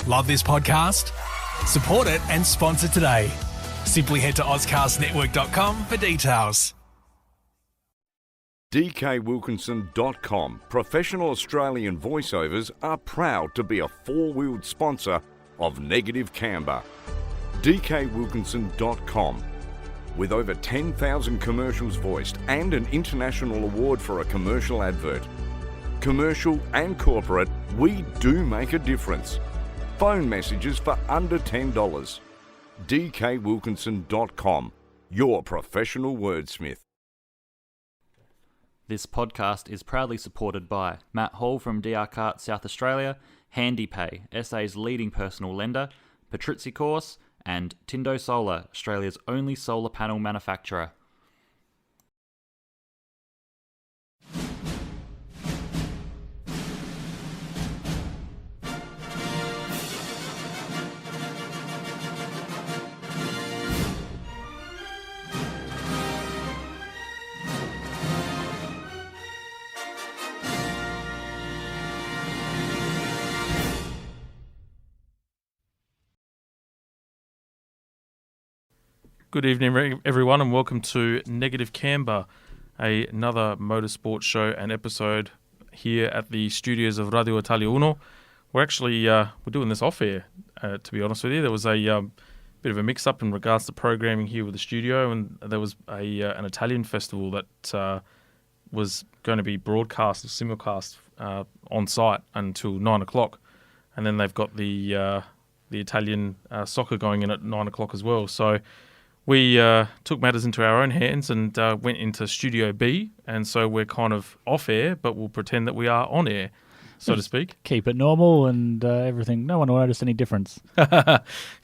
Love this podcast? Support it and sponsor today. Simply head to ozcastnetwork.com for details. DKWilkinson.com. Professional Australian voiceovers are proud to be a four-wheeled sponsor of Negative Camber. DKWilkinson.com. With over 10,000 commercials voiced and an international award for a commercial advert. Commercial and corporate, we do make a difference. Phone messages for under $10. DKWilkinson.com. Your professional wordsmith. This podcast is proudly supported by Matt Hall from DR Kart South Australia, HandyPay, SA's leading personal lender, Patrizzi Course, and Tindo Solar, Australia's only solar panel manufacturer. Good evening, everyone, and welcome to Negative Camber, another motorsport show and episode here at the studios of Radio Italia Uno. We're actually we're doing this off air, to be honest with you. There was a bit of a mix-up in regards to programming here with the studio, and there was an Italian festival that was going to be broadcast or simulcast on site until 9 o'clock, and then they've got the Italian soccer going in at 9 o'clock as well. So we took matters into our own hands and went into Studio B, and so we're kind of off air, but we'll pretend that we are on air, so to speak. Keep it normal and everything. No one will notice any difference.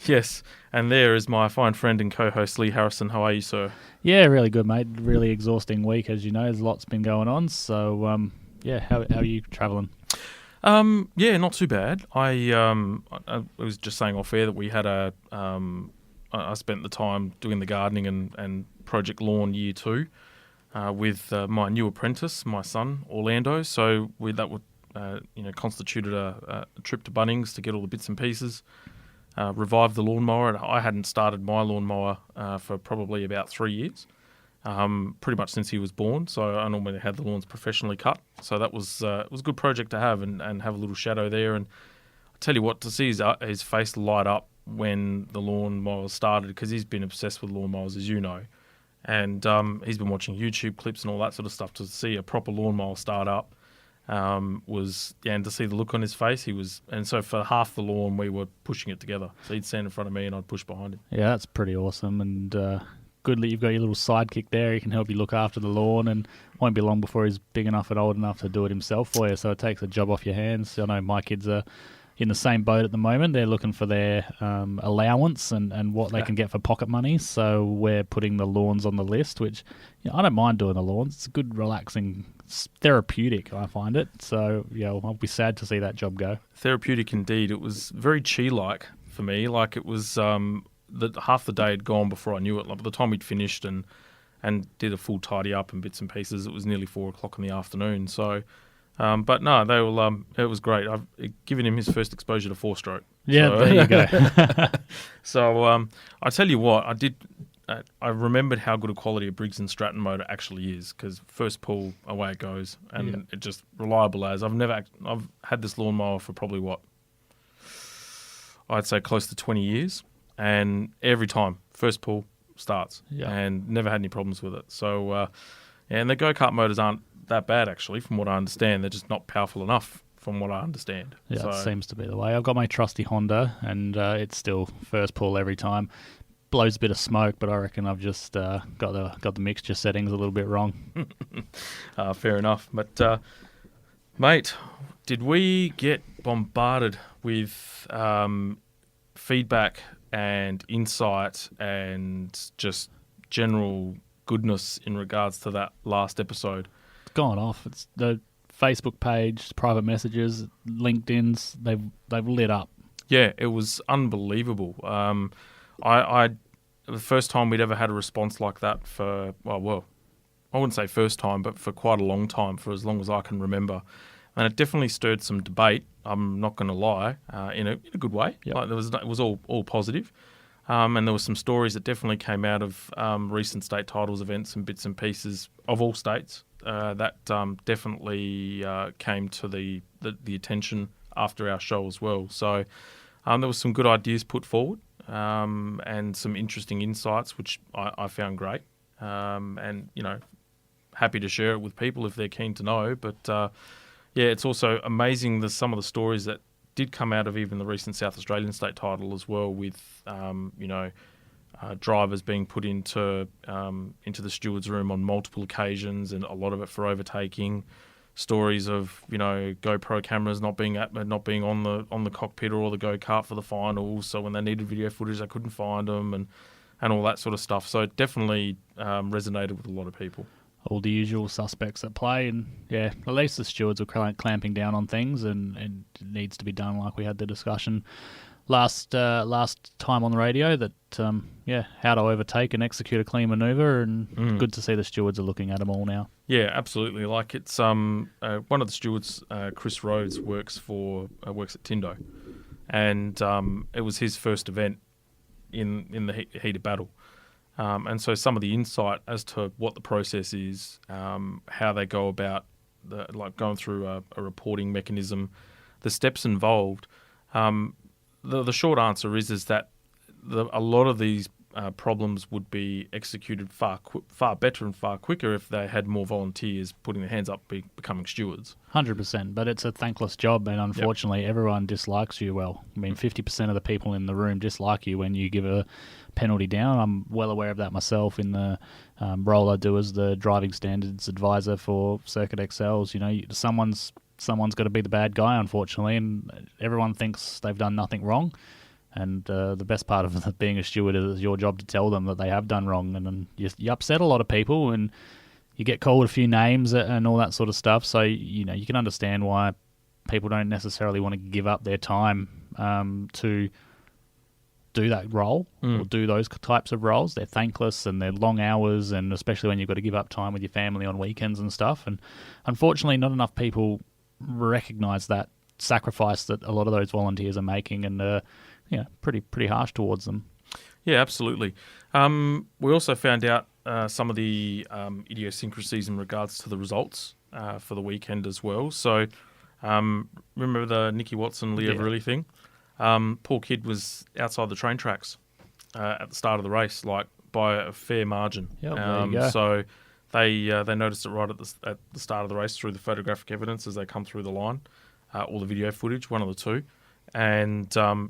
Yes, and there is my fine friend and co-host Leigh Harrison. How are you, sir? Yeah, really good, mate. Really exhausting week, as you know. There's lots been going on. So, how are you travelling? Yeah, not too bad. I was just saying off air that we had I spent the time doing the gardening and Project Lawn Year 2 with my new apprentice, my son, Orlando. So that would constituted a trip to Bunnings to get all the bits and pieces, revive the lawnmower. I hadn't started my lawnmower for probably about 3 years, pretty much since he was born. So I normally had the lawns professionally cut. So that was it was a good project to have and have a little shadow there. And I tell you what, to see his face light up when the lawnmower started, because he's been obsessed with lawnmowers, as you know, and he's been watching YouTube clips and all that sort of stuff. To see a proper lawnmower start up and to see the look on his face, and so for half the lawn we were pushing it together. So he'd stand in front of me and I'd push behind him. Yeah, that's pretty awesome, and good that you've got your little sidekick there. He can help you look after the lawn, and won't be long before he's big enough and old enough to do it himself for you. So it takes a job off your hands. I know my kids are in the same boat at the moment. They're looking for their allowance and what they can get for pocket money. So we're putting the lawns on the list, which I don't mind doing the lawns. It's good, relaxing, therapeutic, I find it. So I'll be sad to see that job go. Therapeutic indeed. It was very chi-like for me. Like it was half the day had gone before I knew it. Like by the time we'd finished and did a full tidy up and bits and pieces, it was nearly 4 o'clock in the afternoon. So. But no, they will. It was great. I've given him his first exposure to 4-stroke. Yeah, so, there you go. So I tell you what, I did. I remembered how good a quality a Briggs & Stratton motor actually is, because first pull, away it goes, and it just reliable as. I've had this lawnmower for probably I'd say close to 20 years, and every time first pull starts, and never had any problems with it. So and the go-kart motors aren't that bad, actually, from what I understand. They're just not powerful enough, from what I understand. Yeah, it seems to be the way. I've got my trusty Honda, and it's still first pull every time. Blows a bit of smoke, but I reckon I've just got the mixture settings a little bit wrong. Fair enough. But, mate, did we get bombarded with feedback and insight and just general goodness in regards to that last episode? Gone off. It's the Facebook page, private messages, LinkedIn's. They've lit up. Yeah, it was unbelievable. I the first time we'd ever had a response like that for I wouldn't say first time, but for quite a long time, for as long as I can remember, and it definitely stirred some debate I'm not going to lie, in a good way. Yep. Like it was all positive. And there were some stories that definitely came out of recent state titles events and bits and pieces of all states that definitely came to the attention after our show as well. So there was some good ideas put forward and some interesting insights, which I found great. And, happy to share it with people if they're keen to know. But, it's also amazing some of the stories that did come out of even the recent South Australian state title as well, with drivers being put into the stewards' room on multiple occasions, and a lot of it for overtaking. Stories of GoPro cameras not being on the cockpit or the go kart for the finals. So when they needed video footage, they couldn't find them, and all that sort of stuff. So it definitely resonated with a lot of people. All the usual suspects at play, and at least the stewards are clamping down on things, and it needs to be done. Like we had the discussion last time on the radio that how to overtake and execute a clean manoeuvre, and good to see the stewards are looking at them all now. Yeah, absolutely. Like it's one of the stewards, Chris Rhodes, works at Tindo, and it was his first event in the heat of battle. And so some of the insight as to what the process is, how they go about going through a reporting mechanism, the steps involved. The short answer is that a lot of these problems would be executed far better and far quicker if they had more volunteers putting their hands up, becoming stewards. 100%, but it's a thankless job, and unfortunately everyone dislikes you. Well, I mean, 50% of the people in the room dislike you when you give a penalty down. I'm well aware of that myself in the role I do as the driving standards advisor for Circuit XLs. Someone's got to be the bad guy, unfortunately, and everyone thinks they've done nothing wrong. And the best part of being a steward is your job to tell them that they have done wrong, and then you upset a lot of people, and you get called a few names and all that sort of stuff. So you can understand why people don't necessarily want to give up their time to do that role or do those types of roles. They're thankless and they're long hours, and especially when you've got to give up time with your family on weekends and stuff. And unfortunately, not enough people recognise that sacrifice that a lot of those volunteers are making, and pretty harsh towards them. Yeah, absolutely. We also found out some of the idiosyncrasies in regards to the results for the weekend as well. So remember the Nicky Watson, Leigh Verrilli thing? Poor kid was outside the train tracks at the start of the race, like by a fair margin. Yep, there you go. So they noticed it right at the start of the race through the photographic evidence as they come through the line, or the video footage, one of the two. And,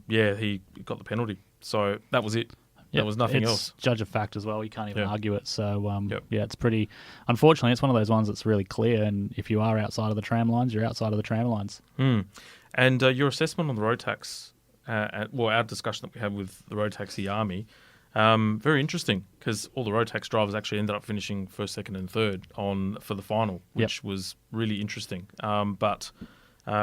he got the penalty. So that was it. There was nothing else. Judge of fact as well. You can't even argue it. So, it's pretty... Unfortunately, it's one of those ones that's really clear, and if you are outside of the tram lines, you're outside of the tram lines. And your assessment on the road tax, our discussion that we had with the road taxi army, very interesting, because all the road tax drivers actually ended up finishing first, second and third for the final, which was really interesting. But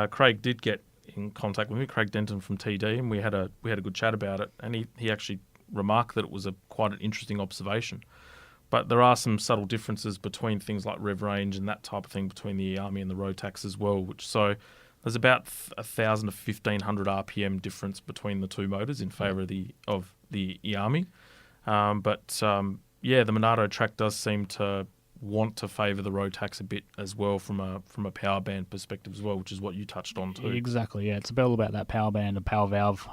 Craig did get in contact with me, Craig Denton from TD, and we had a good chat about it, and he actually remarked that it was quite an interesting observation. But there are some subtle differences between things like rev range and that type of thing between the Army and the road tax as well, so there's about 1,000 to 1,500 RPM difference between the two motors in favour of the Army. But the Monado track does seem to want to favour the road tax a bit as well from a power band perspective as well, which is what you touched on too. Exactly, yeah. It's all about that power band and power valve.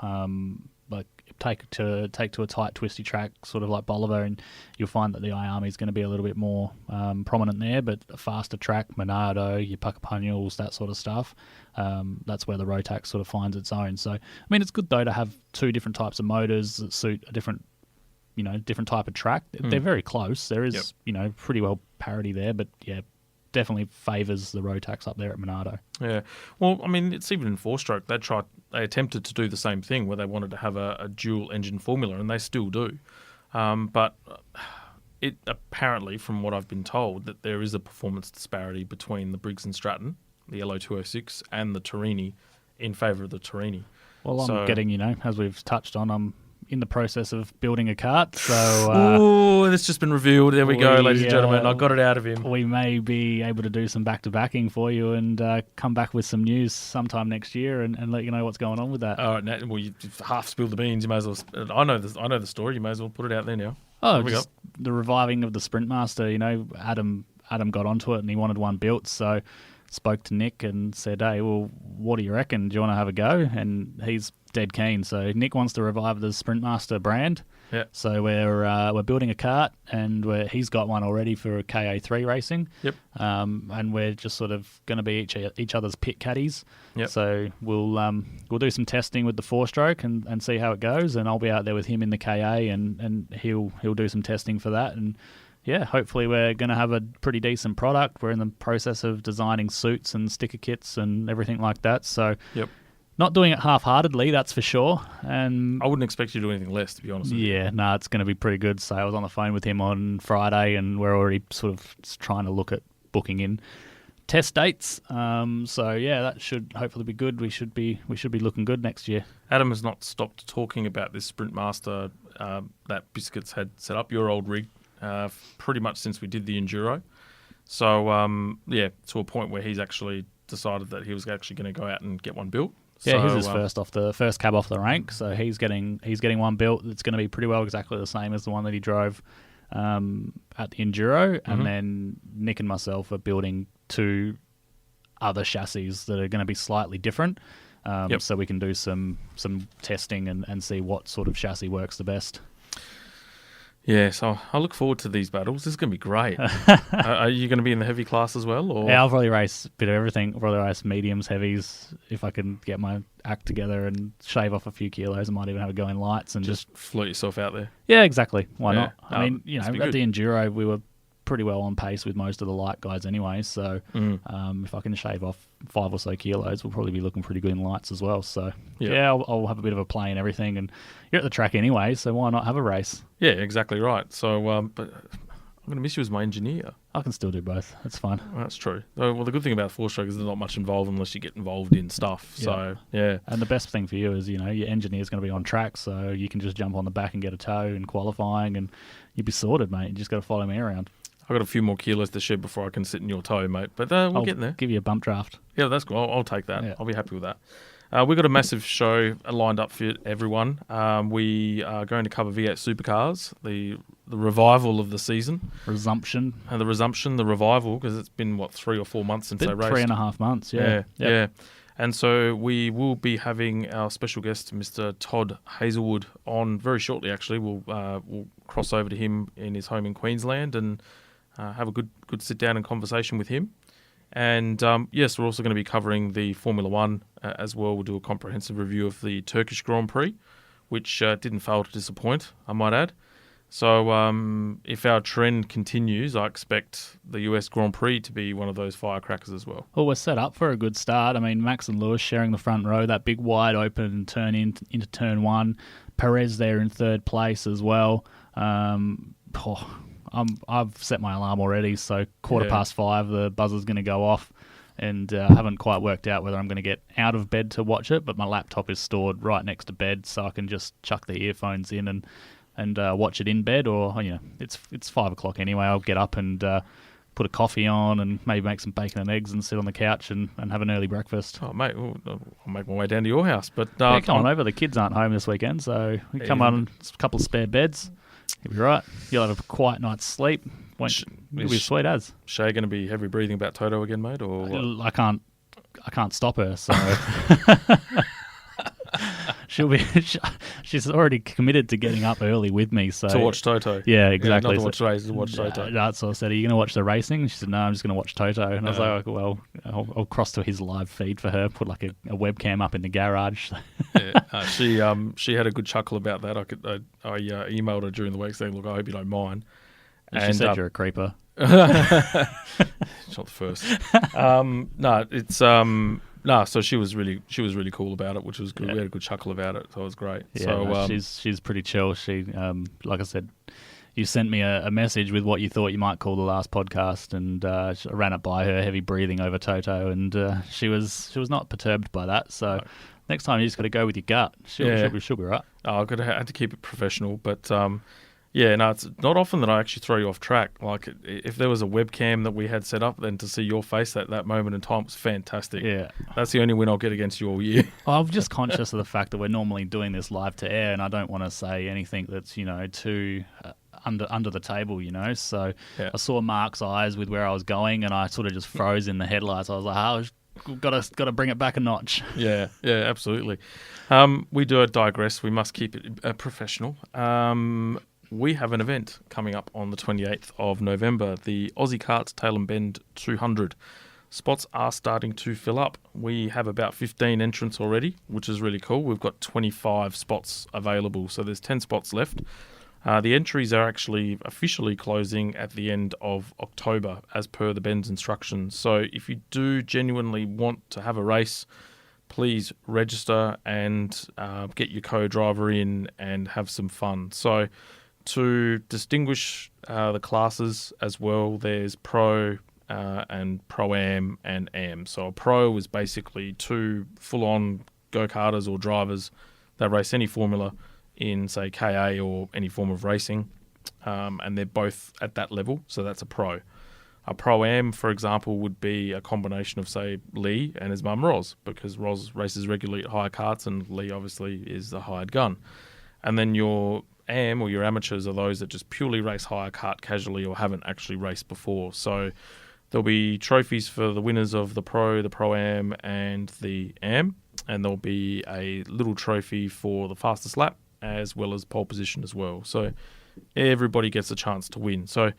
Like take to a tight, twisty track, sort of like Bolivar, and you'll find that the I-Army is going to be a little bit more prominent there. But a faster track, Monado, your Puckapunyals, that sort of stuff, that's where the Rotax sort of finds its own. So, I mean, it's good though to have two different types of motors that suit a different type of track. They're very close. There is, pretty well parity there, but definitely favours the Rotax up there at Monado. Yeah. Well, I mean, it's even in four-stroke. They attempted to do the same thing where they wanted to have a dual engine formula, and they still do. But it apparently, from what I've been told, that there is a performance disparity between the Briggs & Stratton, the LO206, and the Torini in favour of the Torini. Well, I'm getting, as we've touched on, I'm in the process of building a kart. So oh, it's just been revealed. There we go, ladies and gentlemen. I got it out of him. We may be able to do some back-to-backing for you and come back with some news sometime next year and let you know what's going on with that. All right, well, you half spilled the beans. You may as well. I know the story. You may as well put it out there now. Oh, just the reviving of the Sprint Master. Adam got onto it and he wanted one built, so spoke to Nick and said, "Hey, well, what do you reckon? Do you want to have a go?" And he's dead keen. So Nick wants to revive the Sprint Master brand. Yeah. So we're building a kart, and he's got one already for KA3 racing. Yep. And we're just sort of going to be each other's pit caddies. Yep. So we'll do some testing with the 4-stroke and see how it goes. And I'll be out there with him in the KA, and he'll do some testing for that. And yeah, hopefully we're going to have a pretty decent product. We're in the process of designing suits and sticker kits and everything like that. So yep. Not doing it half-heartedly, that's for sure. And I wouldn't expect you to do anything less, to be honest with you. Yeah, no, it's going to be pretty good. So I was on the phone with him on Friday, and we're already sort of trying to look at booking in test dates. So yeah, that should hopefully be good. We should be looking good next year. Adam has not stopped talking about this Sprint Master that Biscuits had set up, your old rig, pretty much since we did the Enduro. So yeah, to a point where he's actually decided that he was actually going to go out and get one built. Yeah, so, his is first cab off the rank, so he's getting one built that's going to be pretty well exactly the same as the one that he drove at the Enduro, and then Nick and myself are building 2 other chassis that are going to be slightly different, so we can do some testing and see what sort of chassis works the best. Yeah, so I look forward to these battles. This is going to be great. Are you going to be in the heavy class as well? Or? Yeah, I'll probably race a bit of everything. I'll probably race mediums, heavies, if I can get my act together and shave off a few kilos. I might even have a go in lights and just float yourself out there. Yeah, exactly. Why Yeah. not? I mean, at good. the Enduro, we were pretty well on pace with most of the light guys anyway. So if I can shave off 5 or so kilos, we'll probably be looking pretty good in lights as well. So yeah, I'll have a bit of a play in everything. And you're at the track anyway, so why not have a race? Yeah, exactly right. So, but I'm going to miss you as my engineer. I can still do both. That's fine. That's true. Well, the good thing about 4-stroke is there's not much involved unless you get involved in stuff. So, yeah. And the best thing for you is, your engineer's going to be on track, so you can just jump on the back and get a tow in qualifying, and you'll be sorted, mate. You just got to follow me around. I've got a few more kilos to shed before I can sit in your toe, mate. But we're getting there. Give you a bump draft. Yeah, that's cool. I'll take that. Yeah. I'll be happy with that. We've got a massive show lined up for everyone. We are going to cover V8 Supercars, the revival of the season. Resumption. The revival, because it's been, 3 or 4 months since they raced? 3.5 months, yeah. Yeah. And so we will be having our special guest, Mr. Todd Hazelwood, on very shortly, actually. We'll cross over to him in his home in Queensland and have a good sit-down and conversation with him. And yes, we're also going to be covering the Formula One as well. We'll do a comprehensive review of the Turkish Grand Prix, which didn't fail to disappoint, I might add. So if our trend continues, I expect the US Grand Prix to be one of those firecrackers as well. Well, we're set up for a good start. I mean, Max and Lewis sharing the front row, that big wide open turn into turn 1. Perez there in 3rd place as well. I've set my alarm already, so 5:15, the buzzer's going to go off, and I haven't quite worked out whether I'm going to get out of bed to watch it, but my laptop is stored right next to bed, so I can just chuck the earphones in and watch it in bed, or it's 5 o'clock anyway. I'll get up and put a coffee on and maybe make some bacon and eggs and sit on the couch and have an early breakfast. Oh, mate, I'll make my way down to your house. But come on over. The kids aren't home this weekend, so we come on, a couple of spare beds. You'll be right. You'll have a quiet night's sleep. It'll be sweet as. Shay going to be heavy breathing about Toto again, mate, or what? I can't stop her, so she's already committed to getting up early with me. So to watch Toto. Yeah, exactly. Not to watch races, to watch Toto. That's what I said. Are you going to watch the racing? She said, no, I'm just going to watch Toto. And I was like, well, I'll cross to his live feed for her, put like a webcam up in the garage. She had a good chuckle about that. I emailed her during the week saying, look, I hope you don't mind. And she said you're a creeper. It's not the first. So she was really cool about it, which was good. Yeah. We had a good chuckle about it, so it was great. Yeah, she's pretty chill. She, like I said, you sent me a message with what you thought you might call the last podcast, and I ran it by her, heavy breathing over Toto, and she was not perturbed by that. So Next time you just got to go with your gut. She'll be right. Oh, I had to keep it professional, but yeah, no, it's not often that I actually throw you off track. Like, if there was a webcam that we had set up, then to see your face at that moment in time was fantastic. Yeah. That's the only win I'll get against you all year. I'm just conscious of the fact that we're normally doing this live to air, and I don't want to say anything that's, too under the table, So Yeah. I saw Mark's eyes with where I was going, and I sort of just froze in the headlights. I was like, we've got to bring it back a notch. Yeah, absolutely. We do digress. We must keep it professional. We have an event coming up on the 28th of November, the Aussie Karts Tail and Bend 200. Spots are starting to fill up. We have about 15 entrants already, which is really cool. We've got 25 spots available, so there's 10 spots left. The entries are actually officially closing at the end of October, as per the Bend's instructions. So if you do genuinely want to have a race, please register and get your co-driver in and have some fun. So to distinguish the classes as well, there's Pro and Pro-Am and Am. So a Pro is basically two full-on go-karters or drivers that race any formula in, say, KA or any form of racing, and they're both at that level, so that's a Pro. A Pro-Am, for example, would be a combination of, say, Leigh and his mum Roz, because Roz races regularly at hire karts and Leigh obviously is the hired gun. And then your Am or your amateurs are those that just purely race hire kart casually or haven't actually raced before. So there'll be trophies for the winners of the Pro, the Pro-Am and the Am, and there'll be a little trophy for the fastest lap as well as pole position as well. So everybody gets a chance to win. So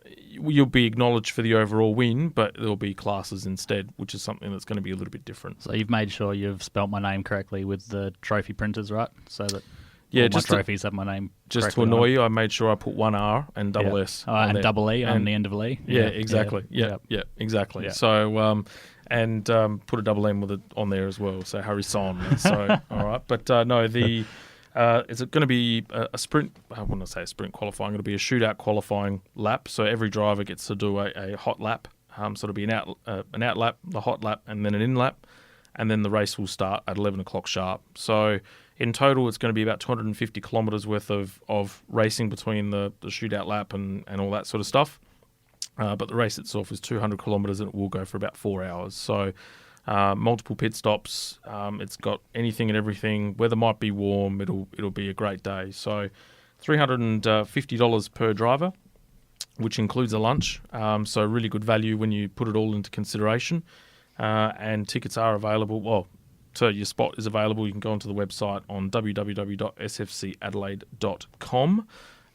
you'll be acknowledged for the overall win, but there'll be classes instead, which is something that's going to be a little bit different. So you've made sure you've spelt my name correctly with the trophy printers, right? So that Yeah, all my trophies have my name just to annoy you, I made sure I put one R and double S. And there. double E on the end of Leigh. Yeah, exactly. Yeah, exactly. Yeah. So, put a double M with it on there as well. So Harry Son. So, all right. But no, it's going to be a sprint. I wouldn't say a sprint qualifying. It'll be a shootout qualifying lap. So every driver gets to do a hot lap. So it'll be an out lap, the hot lap, and then an in lap, and then the race will start at 11 o'clock sharp. So in total, it's going to be about 250 kilometres worth of racing between the shootout lap and all that sort of stuff. But the race itself is 200 kilometres and it will go for about 4 hours. So multiple pit stops. It's got anything and everything. Weather might be warm. It'll be a great day. So $350 per driver, which includes a lunch. So really good value when you put it all into consideration. And tickets are available. So your spot is available. You can go onto the website on www.sfcadelaide.com,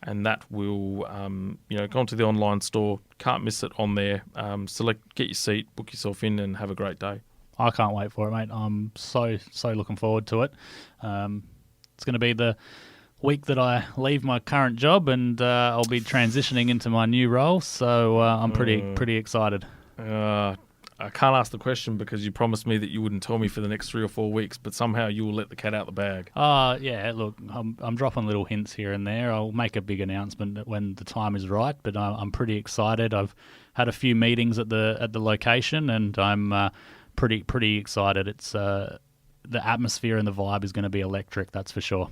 and that will, go onto the online store. Can't miss it on there. Get your seat, book yourself in, and have a great day. I can't wait for it, mate. I'm so looking forward to it. It's going to be the week that I leave my current job, and I'll be transitioning into my new role. So I'm pretty excited. I can't ask the question because you promised me that you wouldn't tell me for the next 3 or 4 weeks, but somehow you will let the cat out the bag. Yeah, look, I'm dropping little hints here and there. I'll make a big announcement when the time is right, but I'm pretty excited. I've had a few meetings at the location, and I'm pretty excited. It's the atmosphere and the vibe is going to be electric, that's for sure.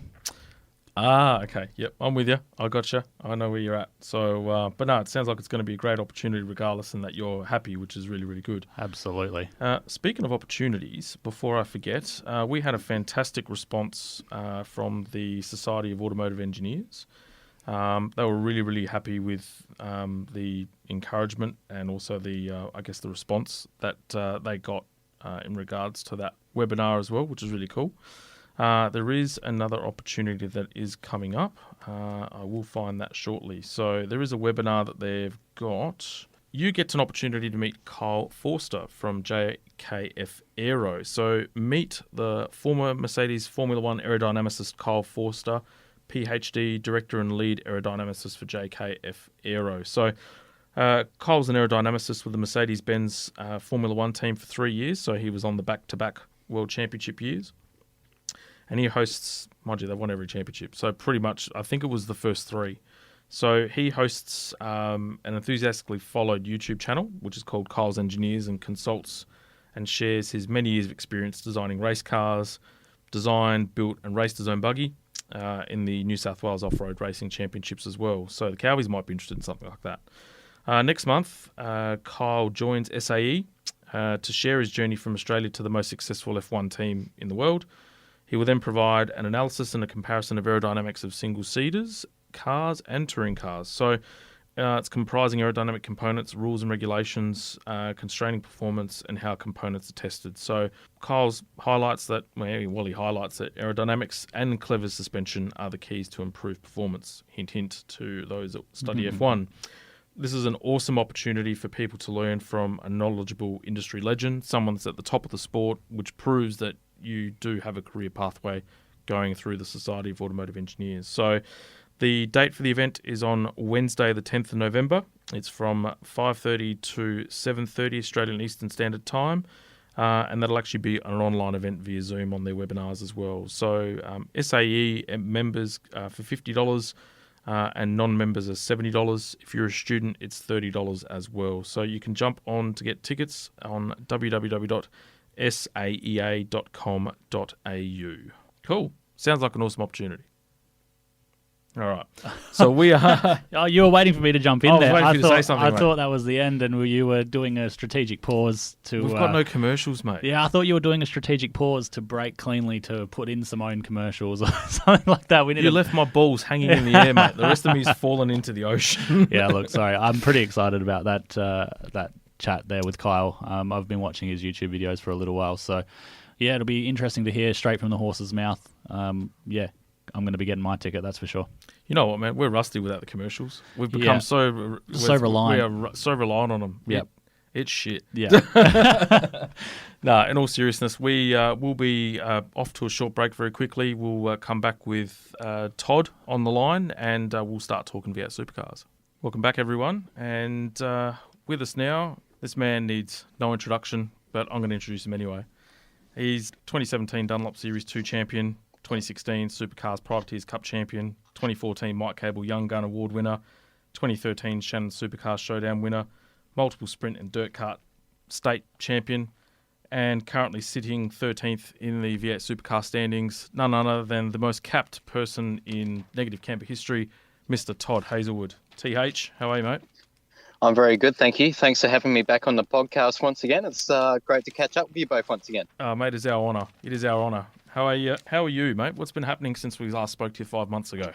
Okay. Yep, I'm with you. I gotcha. I know where you're at. So, but no, it sounds like it's going to be a great opportunity regardless, and that you're happy, which is really, really good. Absolutely. Speaking of opportunities, before I forget, we had a fantastic response from the Society of Automotive Engineers. They were really, really happy with the encouragement and also the response that they got in regards to that webinar as well, which is really cool. There is another opportunity that is coming up. I will find that shortly. So there is a webinar that they've got. You get an opportunity to meet Kyle Forster from JKF Aero. So meet the former Mercedes Formula One aerodynamicist Kyle Forster, PhD, Director and Lead Aerodynamicist for JKF Aero. So Kyle's an aerodynamicist with the Mercedes-Benz Formula One team for 3 years. So he was on the back-to-back World Championship years. And he hosts, mind you, they've won every championship. So pretty much, I think it was the first 3. So he hosts an enthusiastically followed YouTube channel, which is called Kyle's Engineers, and consults and shares his many years of experience designing race cars, designed, built and raced his own buggy in the New South Wales Off-Road Racing Championships as well. So the Cowies might be interested in something like that. Next month, Kyle joins SAE to share his journey from Australia to the most successful F1 team in the world. He will then provide an analysis and a comparison of aerodynamics of single-seaters, cars and touring cars. So it's comprising aerodynamic components, rules and regulations, constraining performance, and how components are tested. So Kyle's highlights that, he highlights that aerodynamics and clever suspension are the keys to improved performance. Hint, hint to those that study F1. This is an awesome opportunity for people to learn from a knowledgeable industry legend, someone that's at the top of the sport, which proves that you do have a career pathway going through the Society of Automotive Engineers. So the date for the event is on Wednesday, the 10th of November. It's from 5:30 to 7:30 Australian Eastern Standard Time, and that'll actually be an online event via Zoom on their webinars as well. So SAE members for $50 and non-members are $70. If you're a student, it's $30 as well. So you can jump on to get tickets on www.saea.com.au. Cool. Sounds like an awesome opportunity. All right. So we are... Oh, you were waiting for me to jump in there. I thought that was the end, and you were doing a strategic pause to... We've got no commercials, mate. Yeah, I thought you were doing a strategic pause to break cleanly to put in some own commercials or something like that. You left my balls hanging in the air, mate. The rest of me's fallen into the ocean. Yeah, look, sorry. I'm pretty excited about that chat there with Kyle. I've been watching his YouTube videos for a little while, so yeah, it'll be interesting to hear straight from the horse's mouth. I'm going to be getting my ticket, that's for sure. You know what, man? We're rusty without the commercials. We've become so reliant. We are so reliant on them. Yep. It's shit. Yeah. No, in all seriousness, we will be off to a short break very quickly. We'll come back with Todd on the line, and we'll start talking about supercars. Welcome back, everyone. And with us now, this man needs no introduction, but I'm going to introduce him anyway. He's 2017 Dunlop Series 2 champion, 2016 Supercars Privateers Cup champion, 2014 Mike Cable Young Gun Award winner, 2013 Shannon Supercars Showdown winner, multiple sprint and dirt kart state champion, and currently sitting 13th in the V8 Supercar standings, none other than the most capped person in negative camper history, Mr. Todd Hazelwood. TH, how are you, mate? I'm very good, thank you. Thanks for having me back on the podcast once again. It's great to catch up with you both once again. Mate, it's our honour. It is our honour. How are you, mate? What's been happening since we last spoke to you 5 months ago?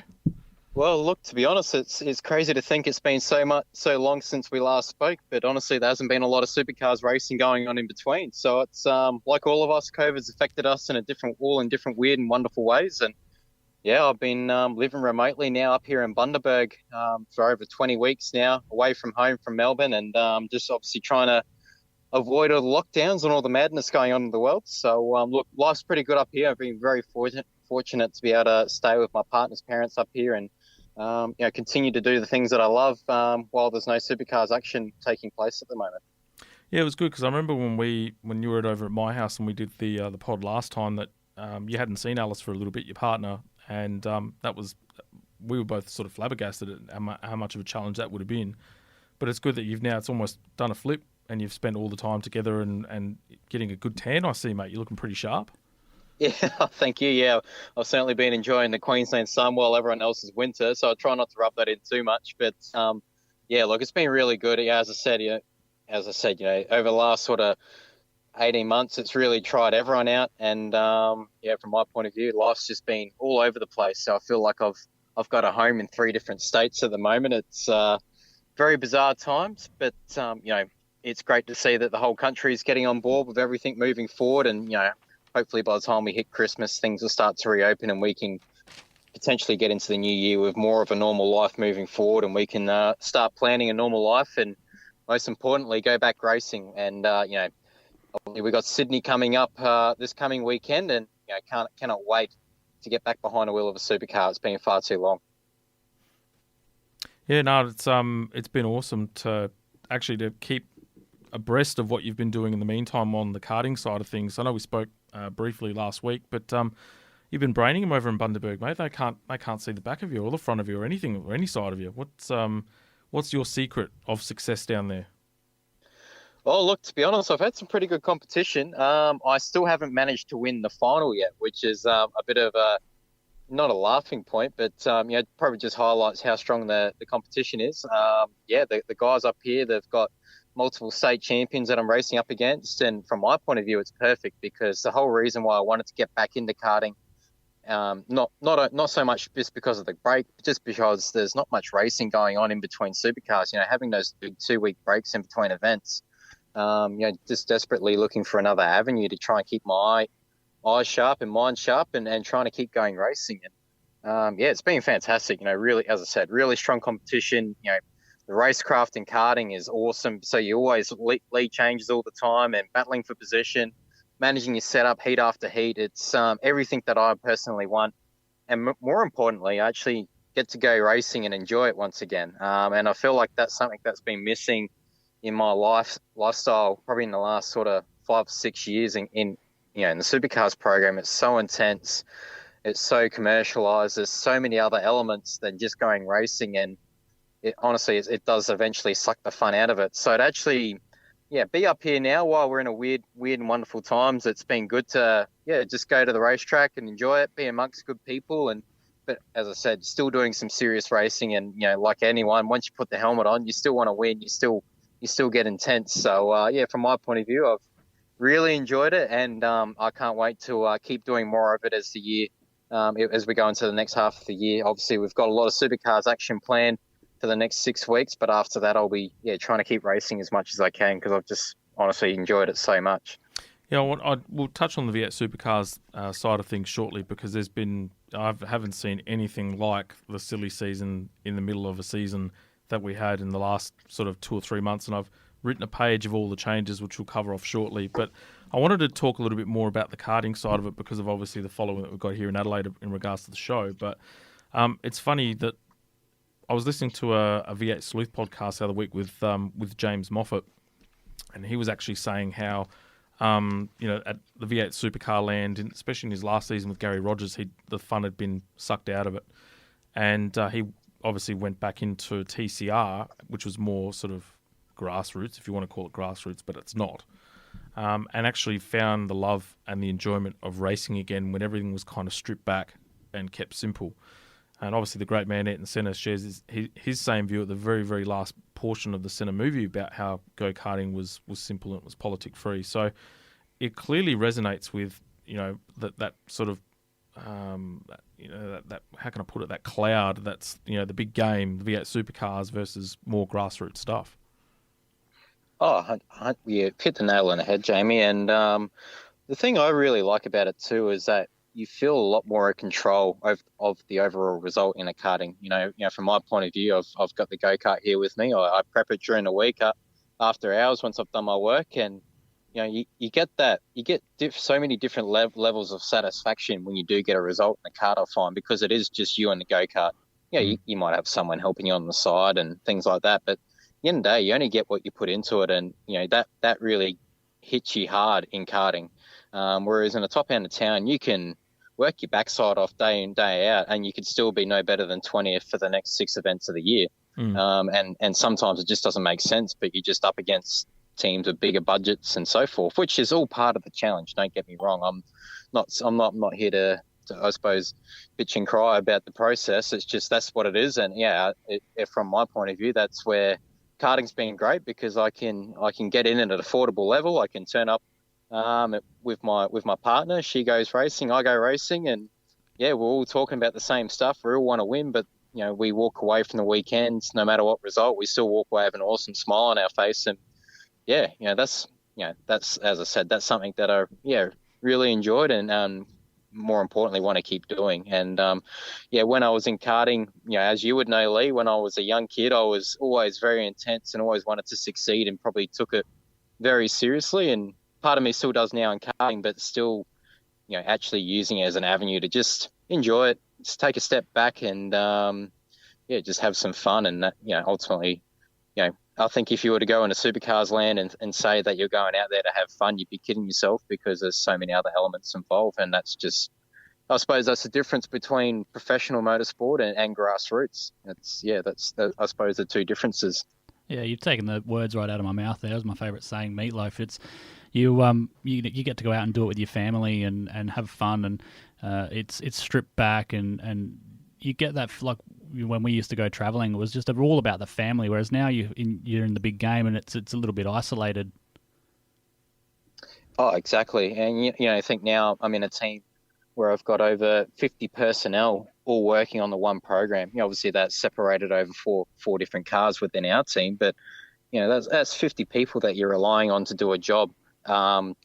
Well, look, to be honest, it's crazy to think it's been so long since we last spoke, but honestly, there hasn't been a lot of supercars racing going on in between. So it's like all of us, COVID's affected us in different weird and wonderful ways. And yeah, I've been living remotely now up here in Bundaberg for over 20 weeks now, away from home from Melbourne, and just obviously trying to avoid all the lockdowns and all the madness going on in the world. So look, life's pretty good up here. I've been very fortunate to be able to stay with my partner's parents up here and continue to do the things that I love while there's no supercars action taking place at the moment. Yeah, it was good because I remember when you were over at my house and we did the pod last time that you hadn't seen Alice for a little bit, your partner, and we were both sort of flabbergasted at how much of a challenge that would have been. But it's good that it's almost done a flip and you've spent all the time together and getting a good tan. I see, mate. You're looking pretty sharp. Yeah, thank you. Yeah, I've certainly been enjoying the Queensland sun while everyone else is winter, so I try not to rub that in too much. But yeah, look, it's been really good. Yeah, as I said, over the last sort of 18 months, it's really tried everyone out, and from my point of view, life's just been all over the place. So I feel like I've got a home in 3 different states at the moment. It's very bizarre times, but it's great to see that the whole country is getting on board with everything moving forward, and hopefully by the time we hit Christmas, things will start to reopen and we can potentially get into the new year with more of a normal life moving forward, and we can start planning a normal life and most importantly, go back racing. And, we've got Sydney coming up this coming weekend, and cannot wait to get back behind the wheel of a supercar. It's been far too long. Yeah, no, it's been awesome to keep abreast of what you've been doing in the meantime on the karting side of things. I know we spoke briefly last week, but you've been braining them over in Bundaberg, mate. They can't see the back of you or the front of you or anything or any side of you. What's your secret of success down there? Well, look, to be honest, I've had some pretty good competition. I still haven't managed to win the final yet, which is a bit of a not a laughing point, but probably just highlights how strong the competition is. The guys up here, they've got multiple state champions that I'm racing up against, and from my point of view, it's perfect because the whole reason why I wanted to get back into karting, not so much just because of the break, but just because there's not much racing going on in between supercars. Having those big 2-week breaks in between events, just desperately looking for another avenue to try and keep my eyes sharp and mind sharp and trying to keep going racing. And it's been fantastic. Really, as I said, really strong competition. The racecraft in karting is awesome. So you always lead changes all the time and battling for position, managing your setup heat after heat. It's everything that I personally want. And more importantly, I actually get to go racing and enjoy it once again. And I feel like that's something that's been missing in my lifestyle probably in the last sort of 5 or 6 years in the Supercars program. It's so intense. It's so commercialized. There's so many other elements than just going racing. And it does eventually suck the fun out of it. So to actually, be up here now while we're in a weird and wonderful times, it's been good to, just go to the racetrack and enjoy it, be amongst good people. But as I said, still doing some serious racing. And, like anyone, once you put the helmet on, you still want to win. You still get intense. So, from my point of view, I've really enjoyed it. And I can't wait to keep doing more of it as the year, as we go into the next half of the year. Obviously, we've got a lot of Supercars action planned for the next 6 weeks, but after that I'll be trying to keep racing as much as I can because I've just honestly enjoyed it so much. We'll touch on the V8 Supercars side of things shortly because I haven't seen anything like the silly season in the middle of a season that we had in the last sort of 2 or 3 months, and I've written a page of all the changes which we'll cover off shortly. But I wanted to talk a little bit more about the karting side of it because of obviously the following that we've got here in Adelaide in regards to the show. But it's funny that I was listening to a V8 Sleuth podcast the other week with James Moffat, and he was actually saying how, at the V8 Supercar land, especially in his last season with Gary Rogers, the fun had been sucked out of it. And he obviously went back into TCR, which was more sort of grassroots, if you want to call it grassroots, but it's not. And actually found the love and the enjoyment of racing again when everything was kind of stripped back and kept simple. And obviously the great man Ayrton Senna shares his same view at the very, very last portion of the Senna movie about how go-karting was simple and it was politic-free. So it clearly resonates with, that sort of, that how can I put it, that cloud that's, the big game, the V8 Supercars versus more grassroots stuff. Oh, you hit the nail on the head, Jamie. And the thing I really like about it too is that you feel a lot more in control of the overall result in a karting. From my point of view, I've got the go-kart here with me. I prep it during the week after hours once I've done my work, and you get that. You get so many different levels of satisfaction when you do get a result in the kart, I find, because it is just you and the go-kart. You might have someone helping you on the side and things like that, but at the end of the day, you only get what you put into it, and that really hits you hard in karting. Whereas in the top end of town, you can work your backside off day in, day out, and you could still be no better than 20th for the next 6 events of the year. And sometimes it just doesn't make sense, but you're just up against teams with bigger budgets and so forth, which is all part of the challenge. Don't get me wrong. I'm not here to I suppose, bitch and cry about the process. It's just that's what it is. And from my point of view, that's where karting's been great because I can get in at an affordable level. I can turn up with my partner. She goes racing, I go racing, and we're all talking about the same stuff. We all want to win, but we walk away from the weekends, no matter what result, we still walk away with an awesome smile on our face. And that's as I said, that's something that I really enjoyed and more importantly want to keep doing. And when I was in karting, as you would know, Leigh, when I was a young kid, I was always very intense and always wanted to succeed and probably took it very seriously. And part of me still does now in karting, but still, actually using it as an avenue to just enjoy it, just take a step back and, just have some fun. And that, ultimately, I think if you were to go into Supercars land and say that you're going out there to have fun, you'd be kidding yourself because there's so many other elements involved. And that's just, I suppose that's the difference between professional motorsport and grassroots. That's I suppose the two differences. Yeah, you've taken the words right out of my mouth there. That was my favourite saying, meatloaf. It's you get to go out and do it with your family and have fun, and it's stripped back, and you get that, like when we used to go travelling, it was just all about the family, whereas now you're in the big game and it's a little bit isolated. Oh, exactly. And, I think now I'm in a team where I've got over 50 personnel all working on the one program. Obviously that's separated over four different cars within our team, but that's 50 people that you're relying on to do a job,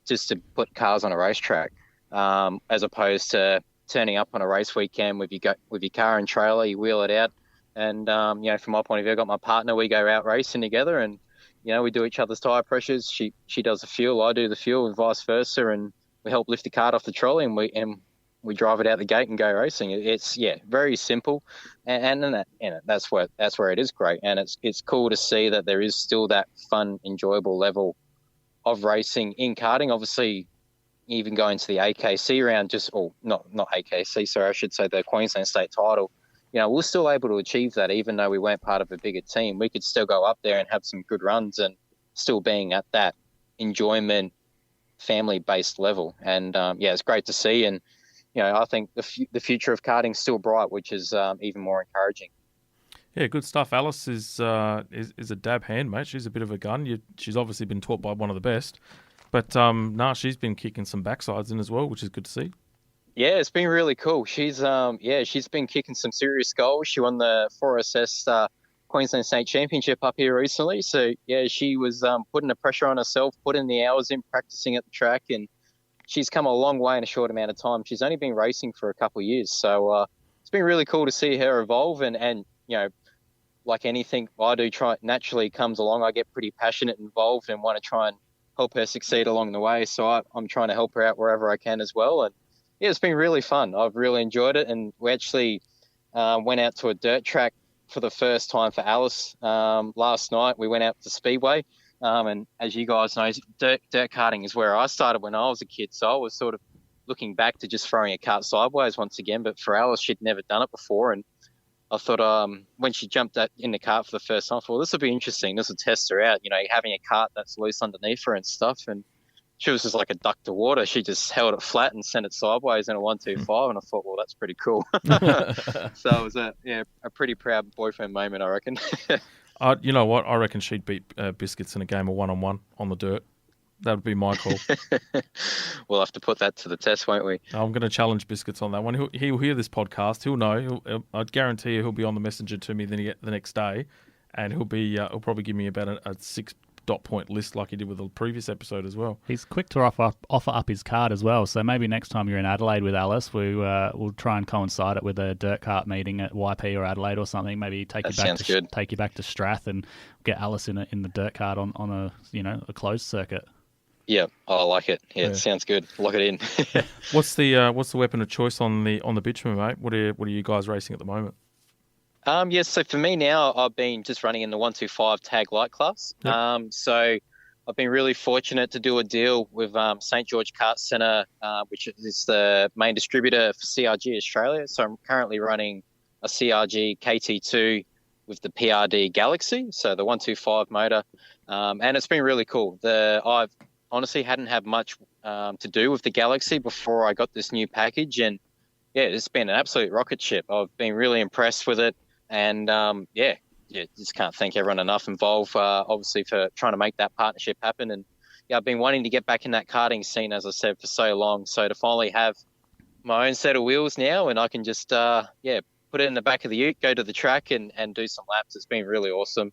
just to put cars on a racetrack, as opposed to turning up on a race weekend with your car and trailer, you wheel it out, and from my point of view, I've got my partner. We go out racing together, and we do each other's tyre pressures. She does the fuel, I do the fuel, and vice versa, and we help lift the cart off the trolley, and we drive it out the gate and go racing. It's very simple, and that's where it is great, and it's cool to see that there is still that fun, enjoyable level of racing in karting. Obviously, even going to the AKC round, not AKC, sorry, I should say the Queensland State title. We're still able to achieve that, even though we weren't part of a bigger team. We could still go up there and have some good runs, and still being at that enjoyment, family-based level. And it's great to see. And I think the future of karting is still bright, which is even more encouraging. Yeah, good stuff. Alice is a dab hand, mate. She's a bit of a gun. She's obviously been taught by one of the best. But she's been kicking some backsides in as well, which is good to see. Yeah, it's been really cool. She's been kicking some serious goals. She won the 4SS Queensland State Championship up here recently. So yeah, she was putting the pressure on herself, putting the hours in, practicing at the track, and she's come a long way in a short amount of time. She's only been racing for a couple of years, so it's been really cool to see her evolve. And like anything I do, naturally comes along. I get pretty passionate, involved, and want to try and help her succeed along the way. So I'm trying to help her out wherever I can as well. And yeah, it's been really fun. I've really enjoyed it. And we actually went out to a dirt track for the first time for Alice last night. We went out to Speedway. And as you guys know, dirt karting is where I started when I was a kid. So I was sort of looking back to just throwing a kart sideways once again. But for Alice, she'd never done it before. And I thought when she jumped in the cart for the first time, I thought, well, this will be interesting. This will test her out, having a cart that's loose underneath her and stuff. And she was just like a duck to water. She just held it flat and sent it sideways in a 125. And I thought, well, that's pretty cool. So it was a pretty proud boyfriend moment, I reckon. You know what? I reckon she'd beat Biscuits in a game of one-on-one on the dirt. That would be my call. We'll have to put that to the test, won't we? I'm going to challenge Biscuits on that one. He'll hear this podcast. He'll know. I'd guarantee you he'll be on the messenger to me the next day, and he'll probably give me about a 6 dot point list like he did with the previous episode as well. He's quick to offer up his card as well. So maybe next time you're in Adelaide with Alice, we'll try and coincide it with a dirt kart meeting at YP or Adelaide or something. Maybe take you back to Strath and get Alice in the dirt kart on a closed circuit. Yeah, I like it. Yeah, it sounds good. Lock it in. What's the weapon of choice on the bitumen, mate? What are you guys racing at the moment? So for me now, I've been just running in the 125 tag light class. Yep. So I've been really fortunate to do a deal with St. George Kart Centre, which is the main distributor for CRG Australia. So I'm currently running a CRG KT2 with the PRD Galaxy, so the 125 motor, and it's been really cool. I've honestly hadn't had much to do with the Galaxy before I got this new package, and yeah, it's been an absolute rocket ship. I've been really impressed with it, and just can't thank everyone enough involved, obviously, for trying to make that partnership happen. And yeah, I've been wanting to get back in that karting scene, as I said, for so long. So to finally have my own set of wheels now, and I can just put it in the back of the ute, go to the track, and do some laps. It's been really awesome.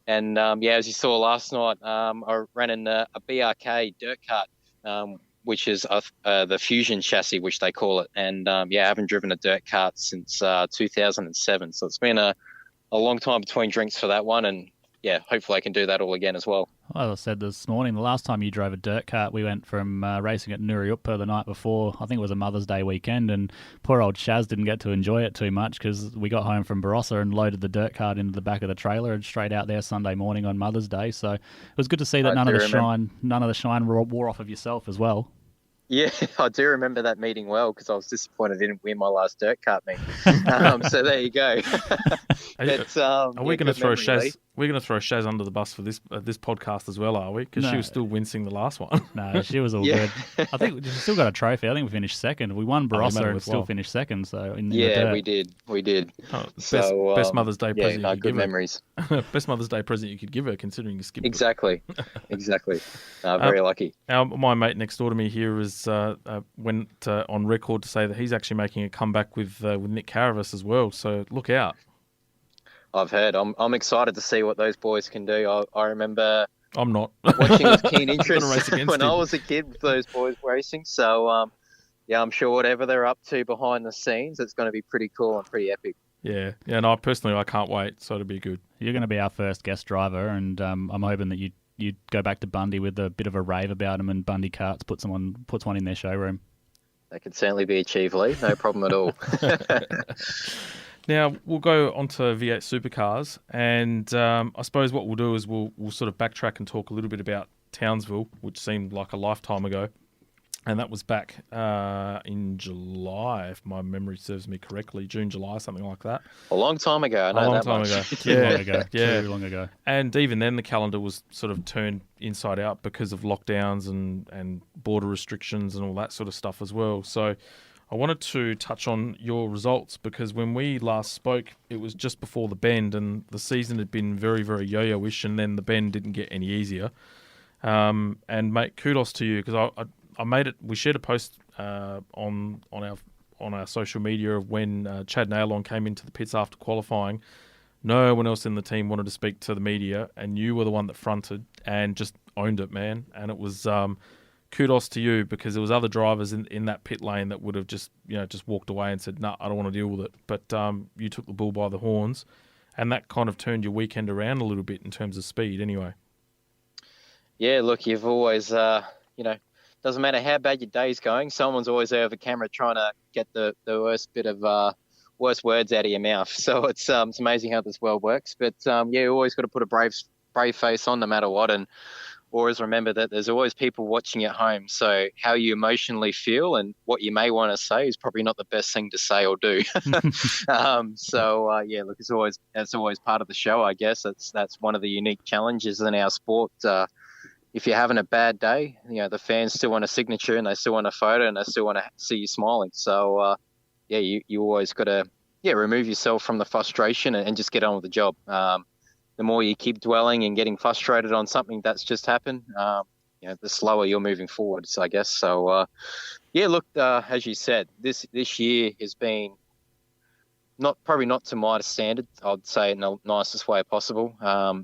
And as you saw last night, I ran in a BRK dirt kart, which is the Fusion chassis, which they call it. And I haven't driven a dirt kart since 2007. So it's been a long time between drinks for that one. And yeah, hopefully I can do that all again as well. Well, I said this morning, the last time you drove a dirt kart, we went from racing at Nuriuppa the night before. I think it was a Mother's Day weekend, and poor old Shaz didn't get to enjoy it too much because we got home from Barossa and loaded the dirt kart into the back of the trailer and straight out there Sunday morning on Mother's Day. So it was good to see that none of the shine wore off of yourself as well. Yeah, I do remember that meeting well because I was disappointed I didn't win my last dirt kart meet. So there you go. Are we going to throw Shaz? we're gonna throw Shaz under the bus for this podcast as well, are we? Because she was still wincing the last one. No, she was all good. I think we still got a trophy. I think we finished second. We won Barossa and still finished second. So in the dirt. we did. Oh, best Mother's Day present. Yeah, you could good give memories. Her. Best Mother's Day present you could give her, considering you skipped. Exactly. Very lucky. My mate next door to me here went on record to say that he's actually making a comeback with Nick Caravis as well. So look out. I've heard. I'm excited to see what those boys can do. I remember. I'm not watching with keen interest when him. I was a kid with those boys racing. So I'm sure whatever they're up to behind the scenes, it's going to be pretty cool and pretty epic. Yeah. And I can't wait. So it'll be good. You're going to be our first guest driver, and I'm hoping that you go back to Bundy with a bit of a rave about him, and Bundy Karts puts one in their showroom. That could certainly be achieved, Leigh. No problem at all. Now, we'll go on to V8 Supercars, and I suppose what we'll do is we'll sort of backtrack and talk a little bit about Townsville, which seemed like a lifetime ago, and that was back in July, if my memory serves me correctly, June, July, something like that. A long time ago, I know that much. Too long ago. And even then, the calendar was sort of turned inside out because of lockdowns and border restrictions and all that sort of stuff as well. So I wanted to touch on your results, because when we last spoke, it was just before the bend, and the season had been very, very yo-yo-ish, and then the bend didn't get any easier. And mate, kudos to you, because I made it. We shared a post on our social media of when Chad Nailon came into the pits after qualifying. No one else in the team wanted to speak to the media, and you were the one that fronted and just owned it, man. And it was kudos to you, because there was other drivers in that pit lane that would have just walked away and said, "Nah, I don't want to deal with it." But you took the bull by the horns, and that kind of turned your weekend around a little bit in terms of speed, anyway. Yeah, look, you've always, doesn't matter how bad your day's going, someone's always there with a camera trying to get the worst words out of your mouth. So it's amazing how this world works. But you always got to put a brave face on no matter what, and always remember that there's always people watching at home. So how you emotionally feel and what you may want to say is probably not the best thing to say or do. Look, it's always part of the show, I guess. That's one of the unique challenges in our sport. If you're having a bad day, the fans still want a signature and they still want a photo and they still want to see you smiling. So, you always got to, remove yourself from the frustration and just get on with the job. The more you keep dwelling and getting frustrated on something that's just happened, the slower you're moving forward. So I guess so. As you said, this year has been probably not to my standard. I'd say in the nicest way possible.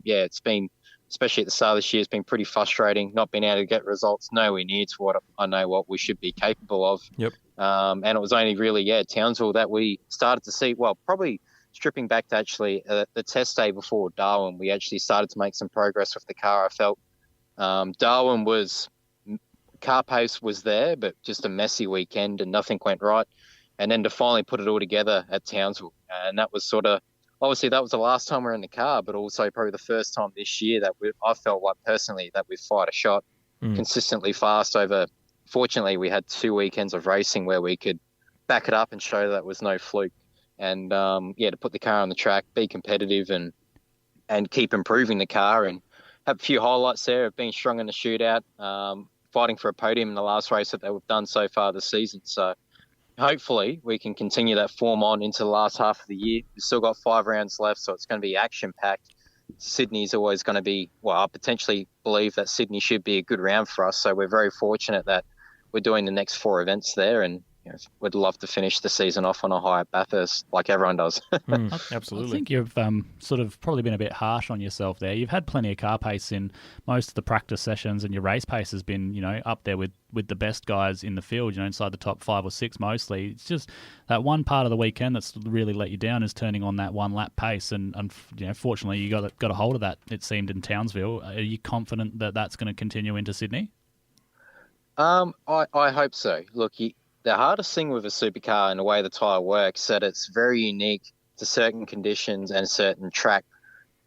It's been, especially at the start of this year, it's been pretty frustrating not being able to get results nowhere near to what we should be capable of. Yep. And it was only really, Townsville that we started to see, probably stripping back to actually the test day before Darwin, we actually started to make some progress with the car. I felt Darwin car pace was there, but just a messy weekend and nothing went right. And then to finally put it all together at Townsville. And that was obviously that was the last time we were in the car, but also probably the first time this year that I felt like personally that we've fired a shot consistently fast over. Fortunately, we had 2 weekends of racing where we could back it up and show that was no fluke. And to put the car on the track, be competitive and keep improving the car, and have a few highlights there of being strong in the shootout, fighting for a podium in the last race that we've done so far this season. So hopefully we can continue that form on into the last half of the year. We've still got 5 rounds left, so it's going to be action-packed. Sydney's always going to be, I potentially believe that Sydney should be a good round for us. So we're very fortunate that we're doing the next 4 events there, and we'd love to finish the season off on a high at Bathurst like everyone does. Absolutely. I think you've sort of probably been a bit harsh on yourself there. You've had plenty of car pace in most of the practice sessions, and your race pace has been, up there with the best guys in the field, inside the top 5 or 6 mostly. It's just that one part of the weekend that's really let you down is turning on that one lap pace, and fortunately you got a hold of that, it seemed, in Townsville. Are you confident that that's going to continue into Sydney? I hope so. Look, the hardest thing with a supercar and the way the tyre works is that it's very unique to certain conditions and certain track,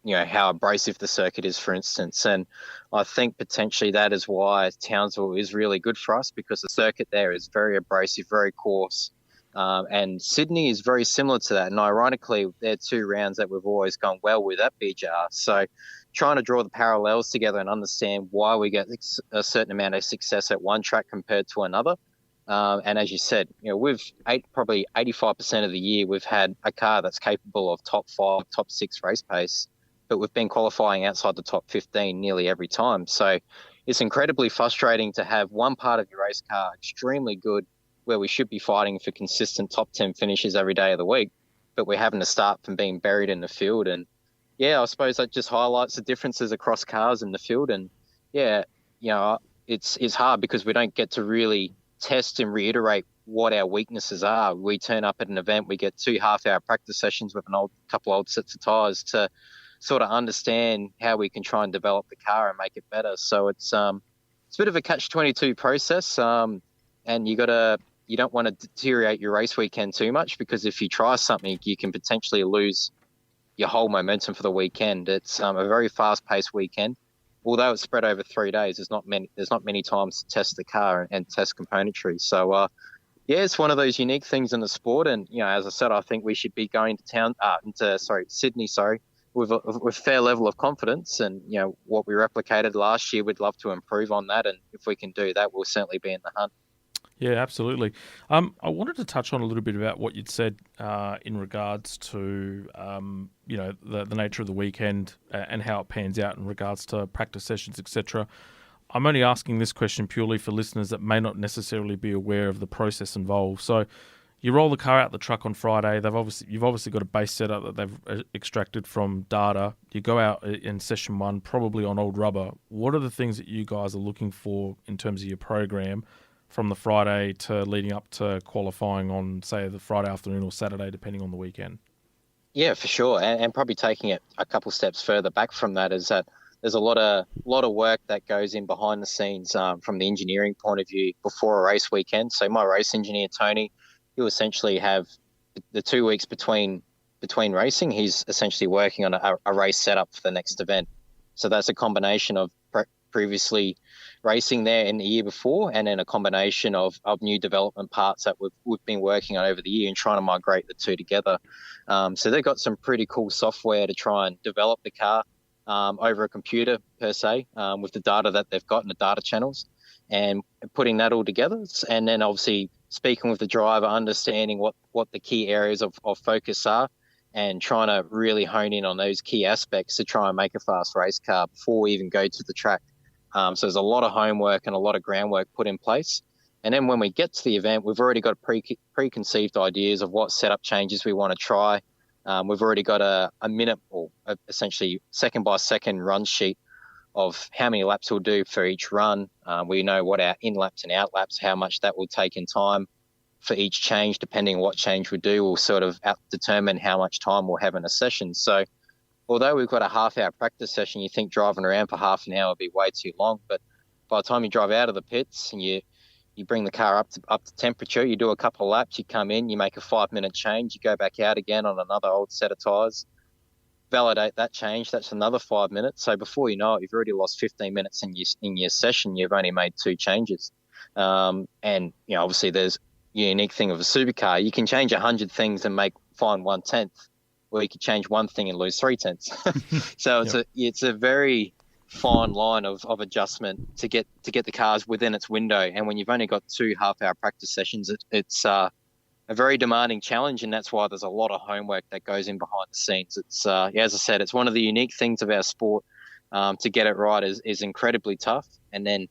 how abrasive the circuit is, for instance. And I think potentially that is why Townsville is really good for us, because the circuit there is very abrasive, very coarse. And Sydney is very similar to that. And ironically, they're 2 rounds that we've always gone well with at BJR. So trying to draw the parallels together and understand why we get a certain amount of success at one track compared to another. And as you said, we've probably 85% of the year we've had a car that's capable of top 5, top 6 race pace, but we've been qualifying outside the top 15 nearly every time. So it's incredibly frustrating to have one part of your race car extremely good, where we should be fighting for consistent top 10 finishes every day of the week, but we're having to start from being buried in the field. And yeah, I suppose that just highlights the differences across cars in the field. And yeah, it's hard because we don't get to really test and reiterate what our weaknesses are. We turn up at an event, we get 2 half-hour practice sessions with a couple old sets of tyres to sort of understand how we can try and develop the car and make it better. So it's a bit of a catch-22 process, and you don't want to deteriorate your race weekend too much, because if you try something, you can potentially lose your whole momentum for the weekend. It's a very fast-paced weekend. Although it's spread over 3 days, there's not many times to test the car and test componentry. So yeah, it's one of those unique things in the sport. And as I said, I think we should be going to Sydney, with a fair level of confidence. And what we replicated last year, we'd love to improve on that. And if we can do that, we'll certainly be in the hunt. Yeah, absolutely. I wanted to touch on a little bit about what you'd said in regards to the nature of the weekend and how it pans out in regards to practice sessions, etc. I'm only asking this question purely for listeners that may not necessarily be aware of the process involved. So you roll the car out the truck on Friday. You've obviously got a base setup that they've extracted from data. You go out in session 1, probably on old rubber. What are the things that you guys are looking for in terms of your program from the Friday to leading up to qualifying on, say, the Friday afternoon or Saturday, depending on the weekend? Yeah, for sure. And probably taking it a couple steps further back from that is that there's a lot of work that goes in behind the scenes from the engineering point of view before a race weekend. So my race engineer, Tony, he'll essentially have the 2 weeks between racing. He's essentially working on a race setup for the next event. So that's a combination of previously racing there in the year before, and then a combination of new development parts that we've been working on over the year and trying to migrate the two together. So they've got some pretty cool software to try and develop the car over a computer per se, with the data that they've got in the data channels, and putting that all together. And then obviously speaking with the driver, understanding what the key areas of focus are, and trying to really hone in on those key aspects to try and make a fast race car before we even go to the track. So there's a lot of homework and a lot of groundwork put in place. And then when we get to the event, we've already got preconceived ideas of what setup changes we want to try. We've already got a minute, or essentially second by second run sheet of how many laps we'll do for each run. We know what our in laps and out laps, how much that will take in time for each change. Depending on what change we do, will sort of determine how much time we'll have in a session. So although we've got a half-hour practice session, you think driving around for half an hour would be way too long. But by the time you drive out of the pits and you bring the car up to temperature, you do a couple of laps, you come in, you make a 5-minute change, you go back out again on another old set of tyres, validate that change, that's another 5 minutes. So before you know it, you've already lost 15 minutes in your session. You've only made 2 changes. And obviously there's a unique thing of a supercar. You can change 100 things and find 1/10. Or you could change one thing and lose 3/10. So it's a very fine line of adjustment to get the cars within its window. And when you've only got 2 half-hour practice sessions, it's a very demanding challenge, and that's why there's a lot of homework that goes in behind the scenes. It's as I said, it's one of the unique things of our sport. To get it right is incredibly tough. And then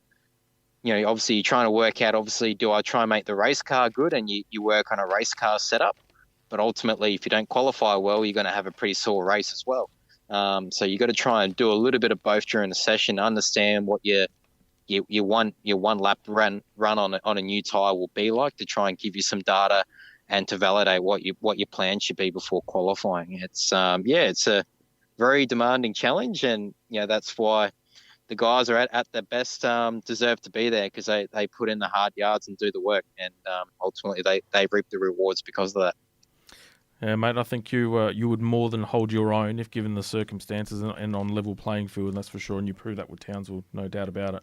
obviously you're trying to work out, do I try and make the race car good, and you work on a race car setup. But ultimately, if you don't qualify well, you're going to have a pretty sore race as well. So you got to try and do a little bit of both during the session, understand what your one lap run on a new tyre will be like, to try and give you some data and to validate what your plan should be before qualifying. It's a very demanding challenge, and that's why the guys are at their best, deserve to be there, because they put in the hard yards and do the work, and ultimately they reap the rewards because of that. Yeah, mate, I think you would more than hold your own if given the circumstances and on level playing field, and that's for sure, and you prove that with Townsville, no doubt about it.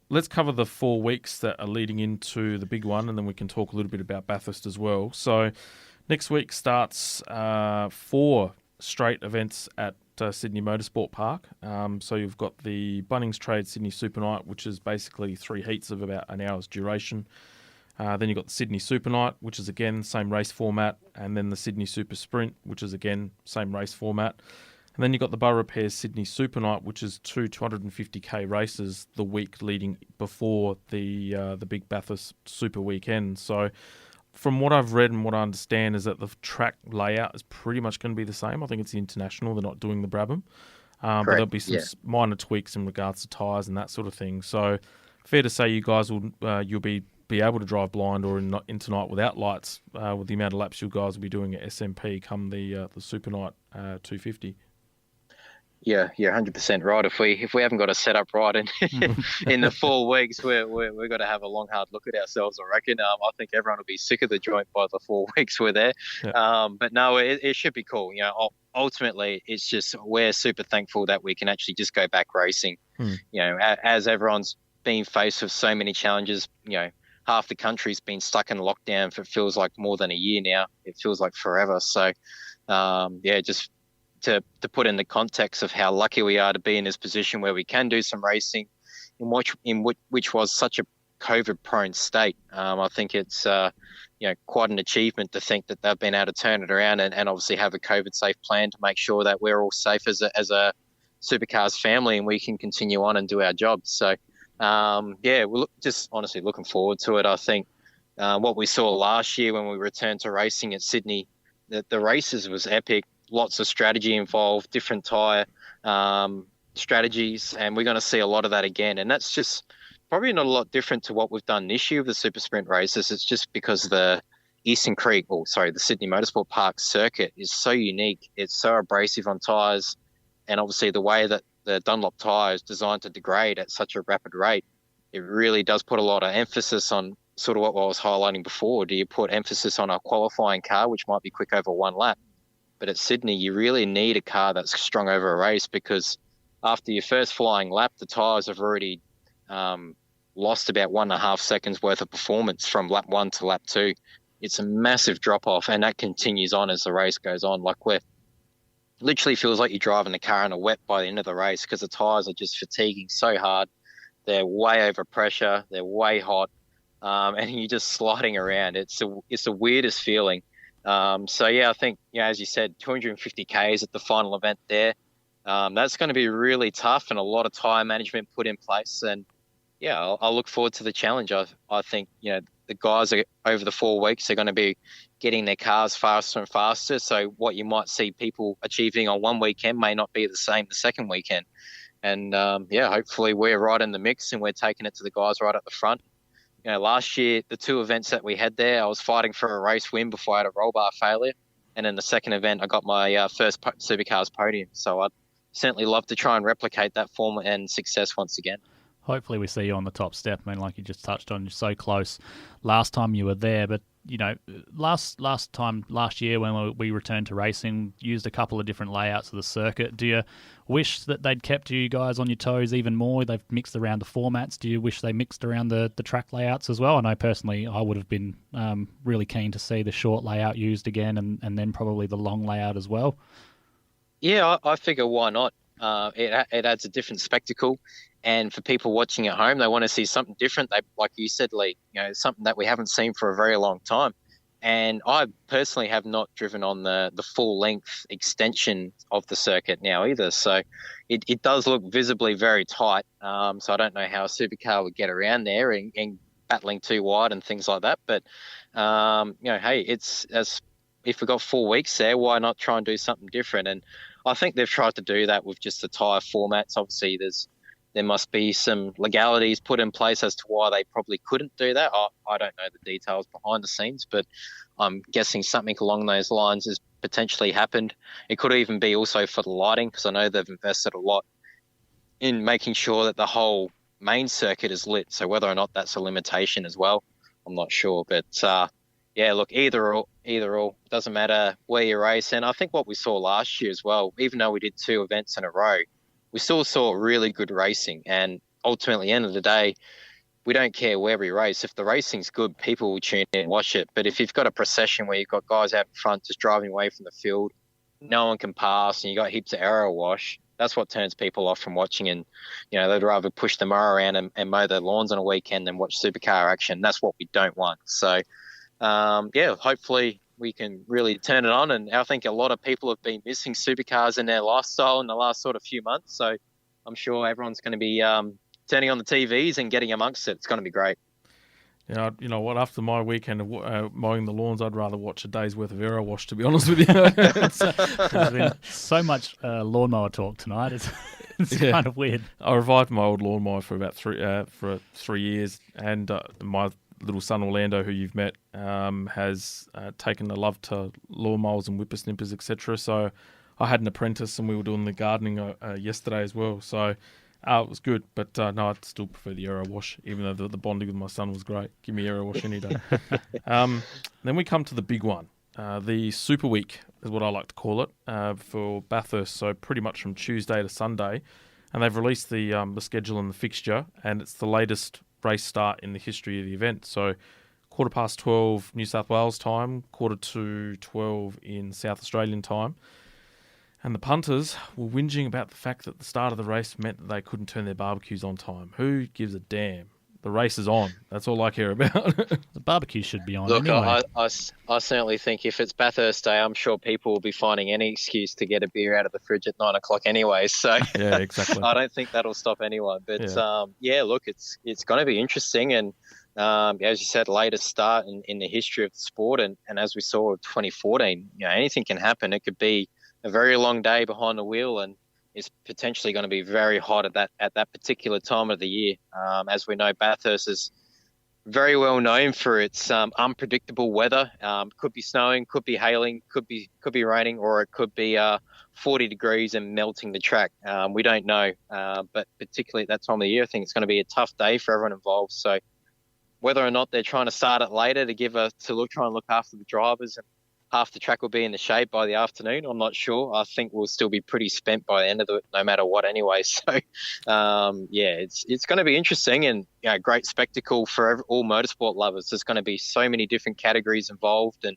let's cover the 4 weeks that are leading into the big one, and then we can talk a little bit about Bathurst as well. So next week starts 4 straight events at Sydney Motorsport Park. So you've got the Bunnings Trade Sydney Super Night, which is basically 3 heats of about an hour's duration. Then you've got the Sydney Super Night, which is again same race format, and then the Sydney Super Sprint, which is again same race format. And then you've got the Borough Repairs Sydney Super Night, which is 2 250k races the week leading before the big Bathurst Super Weekend. So from what I've read and what I understand is that the track layout is pretty much going to be the same. I think it's the International. They're not doing the Brabham. But there'll be some minor tweaks in regards to tyres and that sort of thing. So fair to say you guys will you'll be able to drive blind or in tonight without lights with the amount of laps you guys will be doing at SMP come the Super Night 250. Yeah, 100% right. If we haven't got a setup right in the 4 weeks, we're got to have a long hard look at ourselves. I reckon. I think everyone will be sick of the joint by the 4 weeks we're there. Yeah. But no, it should be cool. Ultimately, it's just we're super thankful that we can actually just go back racing. As everyone's been faced with so many challenges. Half the country's been stuck in lockdown for it feels like more than a year now. It feels like forever. So, just. To put in the context of how lucky we are to be in this position where we can do some racing in which was such a COVID-prone state. I think it's quite an achievement to think that they've been able to turn it around and obviously have a COVID-safe plan to make sure that we're all safe as a Supercars family and we can continue on and do our jobs. So, we're just honestly looking forward to it. I think what we saw last year when we returned to racing at Sydney, the races was epic. Lots of strategy involved, different tyre strategies, and we're going to see a lot of that again. And that's just probably not a lot different to what we've done this year with the Super Sprint races. It's just because the the Sydney Motorsport Park circuit is so unique. It's so abrasive on tyres, and obviously the way that the Dunlop tyre is designed to degrade at such a rapid rate, it really does put a lot of emphasis on sort of what I was highlighting before. Do you put emphasis on a qualifying car, which might be quick over one lap? But at Sydney, you really need a car that's strong over a race because after your first flying lap, the tyres have already lost about 1.5 seconds worth of performance from lap 1 to lap 2. It's a massive drop-off, and that continues on as the race goes on. Literally feels like you're driving a car in a wet by the end of the race because the tyres are just fatiguing so hard. They're way over pressure. They're way hot, and you're just sliding around. It's the weirdest feeling. I think, as you said, 250Ks at the final event there. That's going to be really tough and a lot of tyre management put in place. And, I'll look forward to the challenge. I think, the guys are, over the 4 weeks are going to be getting their cars faster and faster. So what you might see people achieving on one weekend may not be the same the second weekend. And, hopefully we're right in the mix and we're taking it to the guys right at the front. Last year, the 2 events that we had there, I was fighting for a race win before I had a roll bar failure. And in the second event, I got my first Supercars podium. So I'd certainly love to try and replicate that form and success once again. Hopefully we see you on the top step. I mean, like you just touched on, you're so close last time you were there. But, last year when we returned to racing, used a couple of different layouts of the circuit. Do you wish that they'd kept you guys on your toes even more? They've mixed around the formats. Do you wish they mixed around the track layouts as well? I know personally I would have been really keen to see the short layout used again and then probably the long layout as well. Yeah, I figure why not? It adds a different spectacle. And for people watching at home, they want to see something different. They, like you said, Leigh, something that we haven't seen for a very long time. And I personally have not driven on the full length extension of the circuit now either. So it does look visibly very tight. So I don't know how a supercar would get around there and battling too wide and things like that. But, hey, if we've got 4 weeks there, why not try and do something different? And I think they've tried to do that with just the tyre formats. Obviously, there must be some legalities put in place as to why they probably couldn't do that. I don't know the details behind the scenes, but I'm guessing something along those lines has potentially happened. It could even be also for the lighting, because I know they've invested a lot in making sure that the whole main circuit is lit. So whether or not that's a limitation as well, I'm not sure. But look, either or, doesn't matter where you race. And I think what we saw last year as well, even though we did 2 events in a row, we still saw really good racing. And ultimately, end of the day, we don't care where we race. If the racing's good, people will tune in and watch it. But if you've got a procession where you've got guys out in front just driving away from the field, no one can pass, and you got heaps of error wash, that's what turns people off from watching. And, they'd rather push the mower around and mow their lawns on a weekend than watch supercar action. That's what we don't want. So, hopefully we can really turn it on. And I think a lot of people have been missing supercars in their lifestyle in the last sort of few months. So I'm sure everyone's going to be turning on the TVs and getting amongst it. It's going to be great. Yeah, you know what? After my weekend of mowing the lawns, I'd rather watch a day's worth of aero wash, to be honest with you. There's been so much lawnmower talk tonight. It's kind of weird. I revived my old lawnmower for about 3 years, and my little son Orlando, who you've met, has taken a love to lawnmowers and whippersnippers, etc. So I had an apprentice, and we were doing the gardening yesterday as well. So. It was good, but no, I'd still prefer the aero wash, even though the bonding with my son was great. Give me aero wash any day. Then we come to the big one. The Super Week is what I like to call it for Bathurst, so pretty much from Tuesday to Sunday. And they've released the schedule and the fixture, and it's the latest race start in the history of the event. So 12:15 New South Wales time, 12:45 in South Australian time. And the punters were whinging about the fact that the start of the race meant that they couldn't turn their barbecues on time. Who gives a damn? The race is on. That's all I care about. The barbecue should be on. Look, anyway. I certainly think if it's Bathurst Day, I'm sure people will be finding any excuse to get a beer out of the fridge at 9 o'clock anyway. So yeah, exactly. I don't think that'll stop anyone. But look, it's going to be interesting. And as you said, latest start in the history of the sport. And as we saw with 2014, anything can happen. It could be a very long day behind the wheel, and is potentially going to be very hot at that particular time of the year. As we know, Bathurst is very well known for its unpredictable weather. Could be snowing, could be hailing, could be raining, or it could be 40 degrees and melting the track. We don't know, but particularly at that time of the year, I think it's going to be a tough day for everyone involved. So whether or not they're trying to start it later to try and look after the drivers, and half the track will be in the shade by the afternoon, I'm not sure. I think we'll still be pretty spent by the end of it, no matter what anyway. So, it's going to be interesting, and great spectacle for all motorsport lovers. There's going to be so many different categories involved, and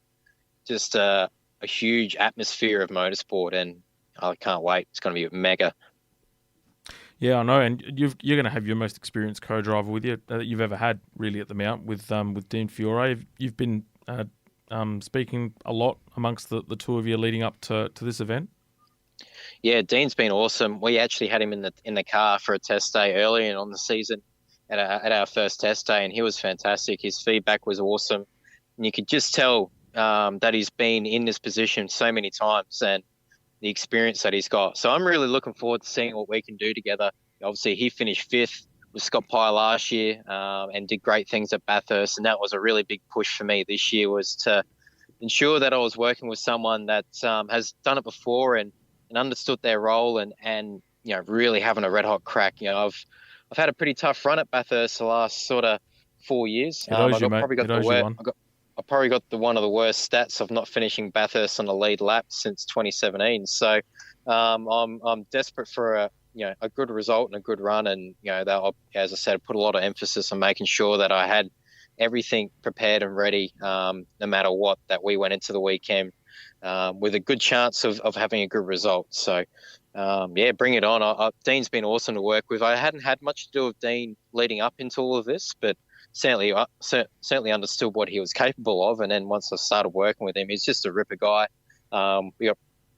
just a huge atmosphere of motorsport, and I can't wait. It's going to be mega. Yeah, I know, and you're going to have your most experienced co-driver with you that you've ever had, really, at the Mount with Dean Fiore. You've been speaking a lot amongst the two of you leading up to this event. Yeah, Dean's been awesome. We actually had him in the car for a test day early on the season at our first test day, and he was fantastic. His feedback was awesome, and you could just tell that he's been in this position so many times and the experience that he's got. So I'm really looking forward to seeing what we can do together. Obviously, he finished 5th with Scott Pye last year and did great things at Bathurst, and that was a really big push for me this year, was to ensure that I was working with someone that has done it before and understood their role and really having a red hot crack. I've had a pretty tough run at Bathurst the last sort of 4 years. I probably got one of the worst stats of not finishing Bathurst on the lead lap since 2017. So I'm desperate for a good result and a good run, and they'll, as I said, put a lot of emphasis on making sure that I had everything prepared and ready, no matter what, that we went into the weekend with a good chance of having a good result. So bring it on. Dean's been awesome to work with. I hadn't had much to do with Dean leading up into all of this, but certainly understood what he was capable of. And then once I started working with him, he's just a ripper guy.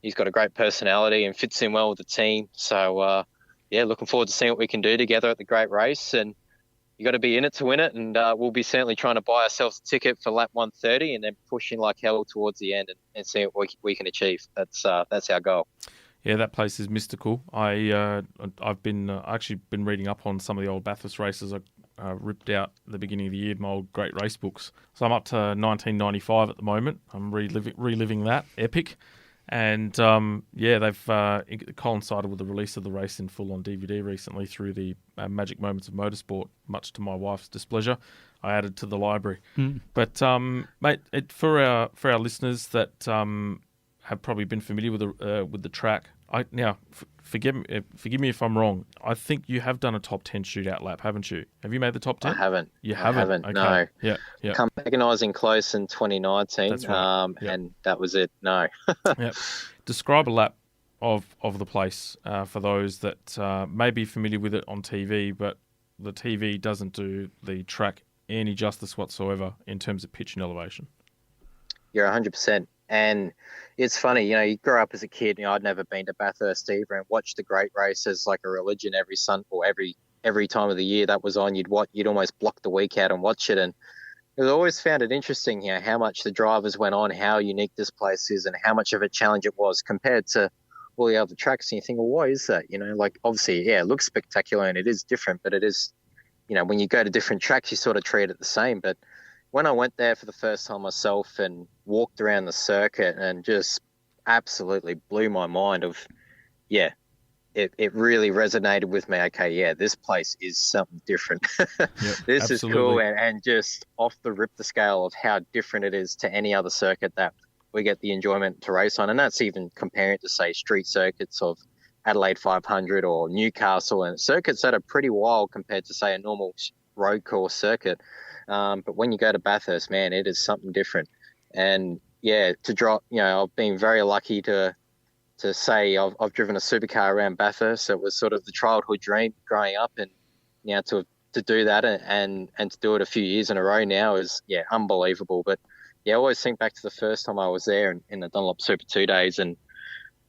He's got a great personality and fits in well with the team. So, looking forward to seeing what we can do together at the great race. And you got to be in it to win it. And we'll be certainly trying to buy ourselves a ticket for lap 130 and then pushing like hell towards the end and see what we can achieve. That's our goal. Yeah, that place is mystical. I've actually been reading up on some of the old Bathurst races. I ripped out at the beginning of the year my old great race books. So I'm up to 1995 at the moment. I'm reliving that epic. And they've coincided with the release of the race in full on DVD recently through the Magic Moments of Motorsport, much to my wife's displeasure. I added to the library. But mate, for our listeners that have probably been familiar with the track, Forgive me if I'm wrong. I think you have done a top 10 shootout lap, haven't you? Have you made the top 10? I haven't. You haven't? Okay. No. Yeah. Come agonising close in 2019. That's right. And that was it. No. Yeah. Describe a lap of the place for those that may be familiar with it on TV, but the TV doesn't do the track any justice whatsoever in terms of pitch and elevation. You're 100%. And it's funny, you grow up as a kid, I'd never been to Bathurst either, and watched the great races like a religion every every time of the year that was on. You'd almost block the week out and watch it. And I always found it interesting, how much the drivers went on, how unique this place is, and how much of a challenge it was compared to all the other tracks. And you think, well, why is that? Obviously, it looks spectacular and it is different, but it is, when you go to different tracks, you sort of treat it the same. But when I went there for the first time myself and walked around the circuit and just absolutely blew my mind it really resonated with me. Okay, this place is something different. This absolutely. Is cool, and just off the scale of how different it is to any other circuit that we get the enjoyment to race on. And that's even comparing it to, say, street circuits of Adelaide 500 or Newcastle, and circuits that are pretty wild compared to, say, a normal road course circuit. But when you go to Bathurst, man, it is something different. And to drop, I've been very lucky to say I've driven a supercar around Bathurst. It was sort of the childhood dream growing up, and to do that and to do it a few years in a row now is unbelievable. But I always think back to the first time I was there in the Dunlop Super 2 days, and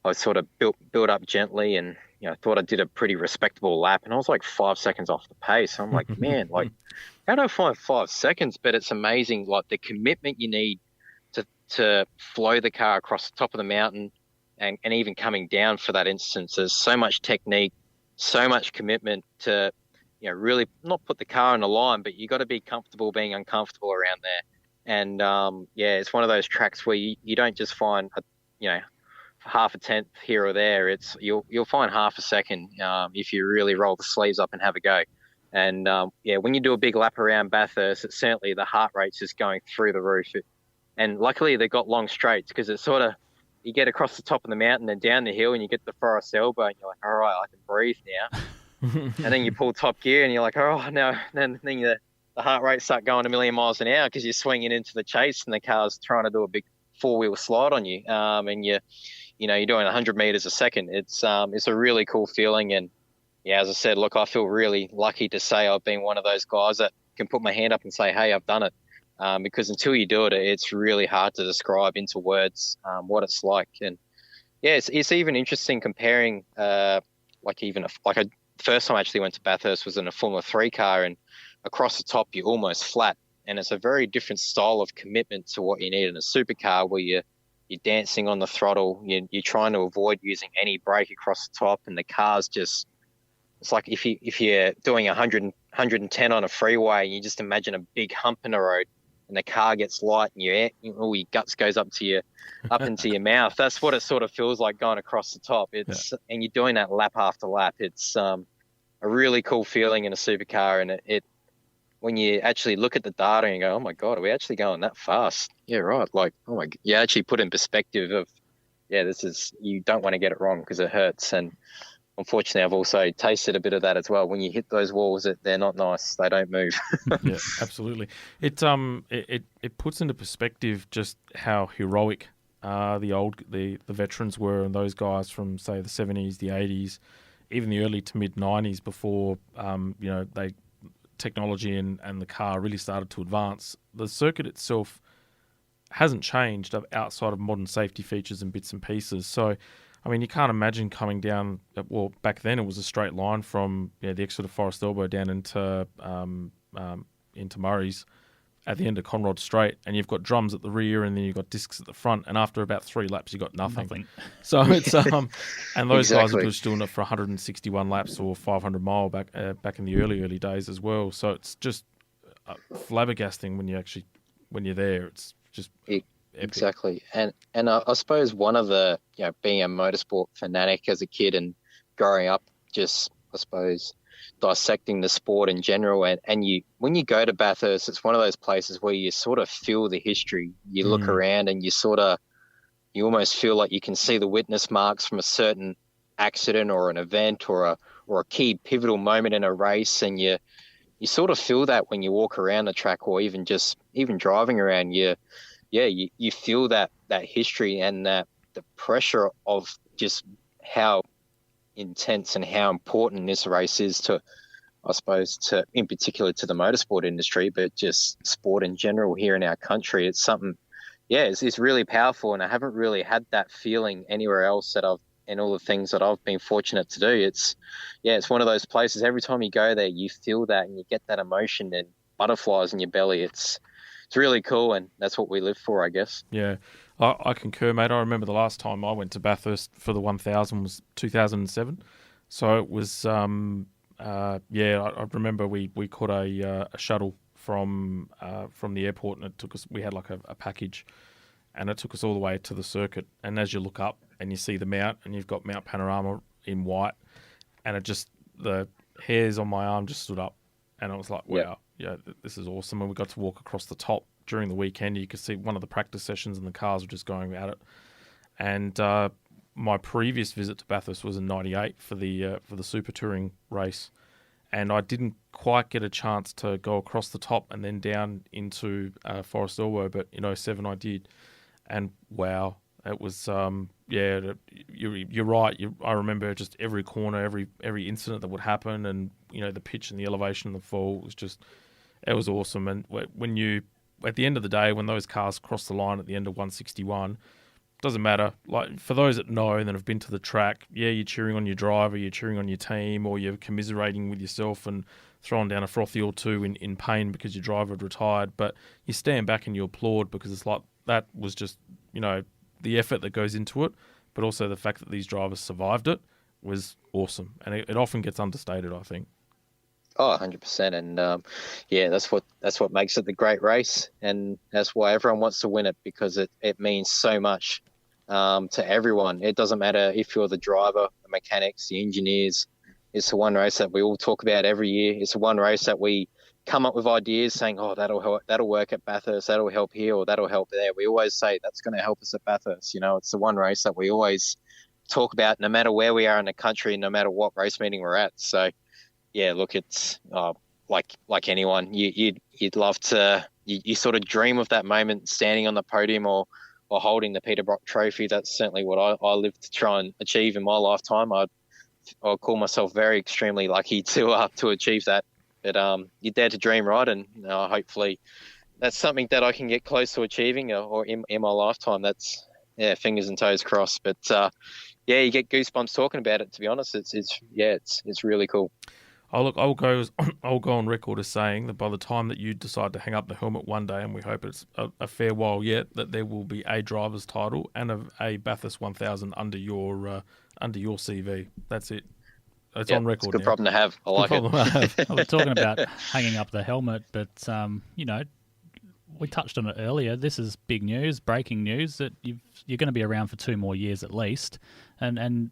I was sort of built up gently, and I thought I did a pretty respectable lap, and I was like 5 seconds off the pace. I'm like, man, how do I find 5 seconds? But it's amazing, the commitment you need to flow the car across the top of the mountain, and even coming down for that instance. There's so much technique, so much commitment to, really not put the car in the line, but you got to be comfortable being uncomfortable around there. And it's one of those tracks where you don't just find half a tenth here or there. You'll find half a second if you really roll the sleeves up and have a go. And when you do a big lap around Bathurst, it's certainly the heart rate's just going through the roof. And luckily they've got long straights, because it's sort of, you get across the top of the mountain and down the hill and you get the forest elbow and you're like, all right, I can breathe now. And then you pull top gear and you're like, oh no, then the heart rate start going a million miles an hour because you're swinging into the chase and the car's trying to do a big 4-wheel slide on you. And you're doing 100 meters a second. It's a really cool feeling. And as I said, look, I feel really lucky to say I've been one of those guys that can put my hand up and say, hey, I've done it. Because until you do it, it's really hard to describe into words what it's like. And it's even interesting comparing, the first time I actually went to Bathurst was in a Formula 3 car, and across the top you're almost flat, and it's a very different style of commitment to what you need in a supercar, where you're dancing on the throttle, you're trying to avoid using any brake across the top, and the car's just, it's like if you're doing 100, 110 on a freeway, and you just imagine a big hump in the road, and the car gets light, and all your guts goes up into your mouth. That's what it sort of feels like going across the top. And you're doing that lap after lap. It's a really cool feeling in a supercar, and it when you actually look at the data and you go, oh my God, are we actually going that fast? Yeah, right. You actually put in perspective of, you don't want to get it wrong because it hurts. And unfortunately, I've also tasted a bit of that as well. When you hit those walls, they're not nice. They don't move. Yeah, absolutely. It puts into perspective just how heroic the veterans were, and those guys from, say, the 70s, the 80s, even the early to mid 90s, before technology and the car really started to advance. The circuit itself hasn't changed outside of modern safety features and bits and pieces. So, I mean, you can't imagine coming down. Well, back then it was a straight line from the Exeter Forest Elbow down into Murray's at the end of Conrod Straight, and you've got drums at the rear, and then you've got discs at the front. And after about 3 laps, you've got nothing. So it's and those guys are just doing it for 161 laps or 500 mile back in the early days as well. So it's just flabbergasting when you're there. It's just epic. Exactly. And I suppose one of the, being a motorsport fanatic as a kid and growing up, just, I suppose, dissecting the sport in general. And when you go to Bathurst, it's one of those places where you sort of feel the history. You look around and you almost feel like you can see the witness marks from a certain accident or an event or a key pivotal moment in a race, and you sort of feel that when you walk around the track or even driving around. You feel that history and that the pressure of just how intense and how important this race is to, I suppose, in particular to the motorsport industry, but just sport in general here in our country. It's something, it's really powerful, and I haven't really had that feeling anywhere else in all the things that I've been fortunate to do. It's one of those places, every time you go there, you feel that and you get that emotion and butterflies in your belly. It's really cool, and that's what we live for, I guess. Yeah, I concur, mate. I remember the last time I went to Bathurst for the 1000 was 2007. So it was, I remember we caught a shuttle from the airport, and it took us. We had like a package, and it took us all the way to the circuit. And as you look up and you see the mount, and you've got Mount Panorama in white, and the hairs on my arm just stood up, and I was like, wow. Yeah, this is awesome. And we got to walk across the top during the weekend. You could see one of the practice sessions and the cars were just going at it. And my previous visit to Bathurst was in '98 for the Super Touring race. And I didn't quite get a chance to go across the top and then down into Forest Elbow, but in '07 I did. And wow, it was, you're right. I remember just every corner, every incident that would happen, and, the pitch and the elevation and the fall it was awesome. And when at the end of the day, when those cars cross the line at the end of 161, doesn't matter. Like, for those that know and that have been to the track, you're cheering on your driver, you're cheering on your team, or you're commiserating with yourself and throwing down a frothy or two in pain because your driver had retired. But you stand back and you applaud, because it's like, that was just, the effort that goes into it, but also the fact that these drivers survived it was awesome. And it often gets understated, I think. Oh, 100%. And that's what makes it the great race. And that's why everyone wants to win it, because it means so much to everyone. It doesn't matter if you're the driver, the mechanics, the engineers. It's the one race that we all talk about every year. It's the one race that we come up with ideas saying, oh, that'll work at Bathurst, that'll help here, or that'll help there. We always say that's going to help us at Bathurst. It's the one race that we always talk about, no matter where we are in the country, no matter what race meeting we're at. So, look, it's like anyone, you'd love to. You sort of dream of that moment, standing on the podium or holding the Peter Brock Trophy. That's certainly what I live to try and achieve in my lifetime. I'll call myself very extremely lucky to achieve that. But you dare to dream, right? And hopefully that's something that I can get close to achieving or in my lifetime. That's, fingers and toes crossed. But you get goosebumps talking about it, to be honest. It's really cool. I'll go on record as saying that by the time that you decide to hang up the helmet one day, and we hope it's a fair while yet, that there will be a driver's title and a Bathurst 1000 under your CV. That's it. It's on record. It's a good problem to have. I like it. I was talking about hanging up the helmet, but we touched on it earlier. This is big news, breaking news, that you're going to be around for 2 more years at least, and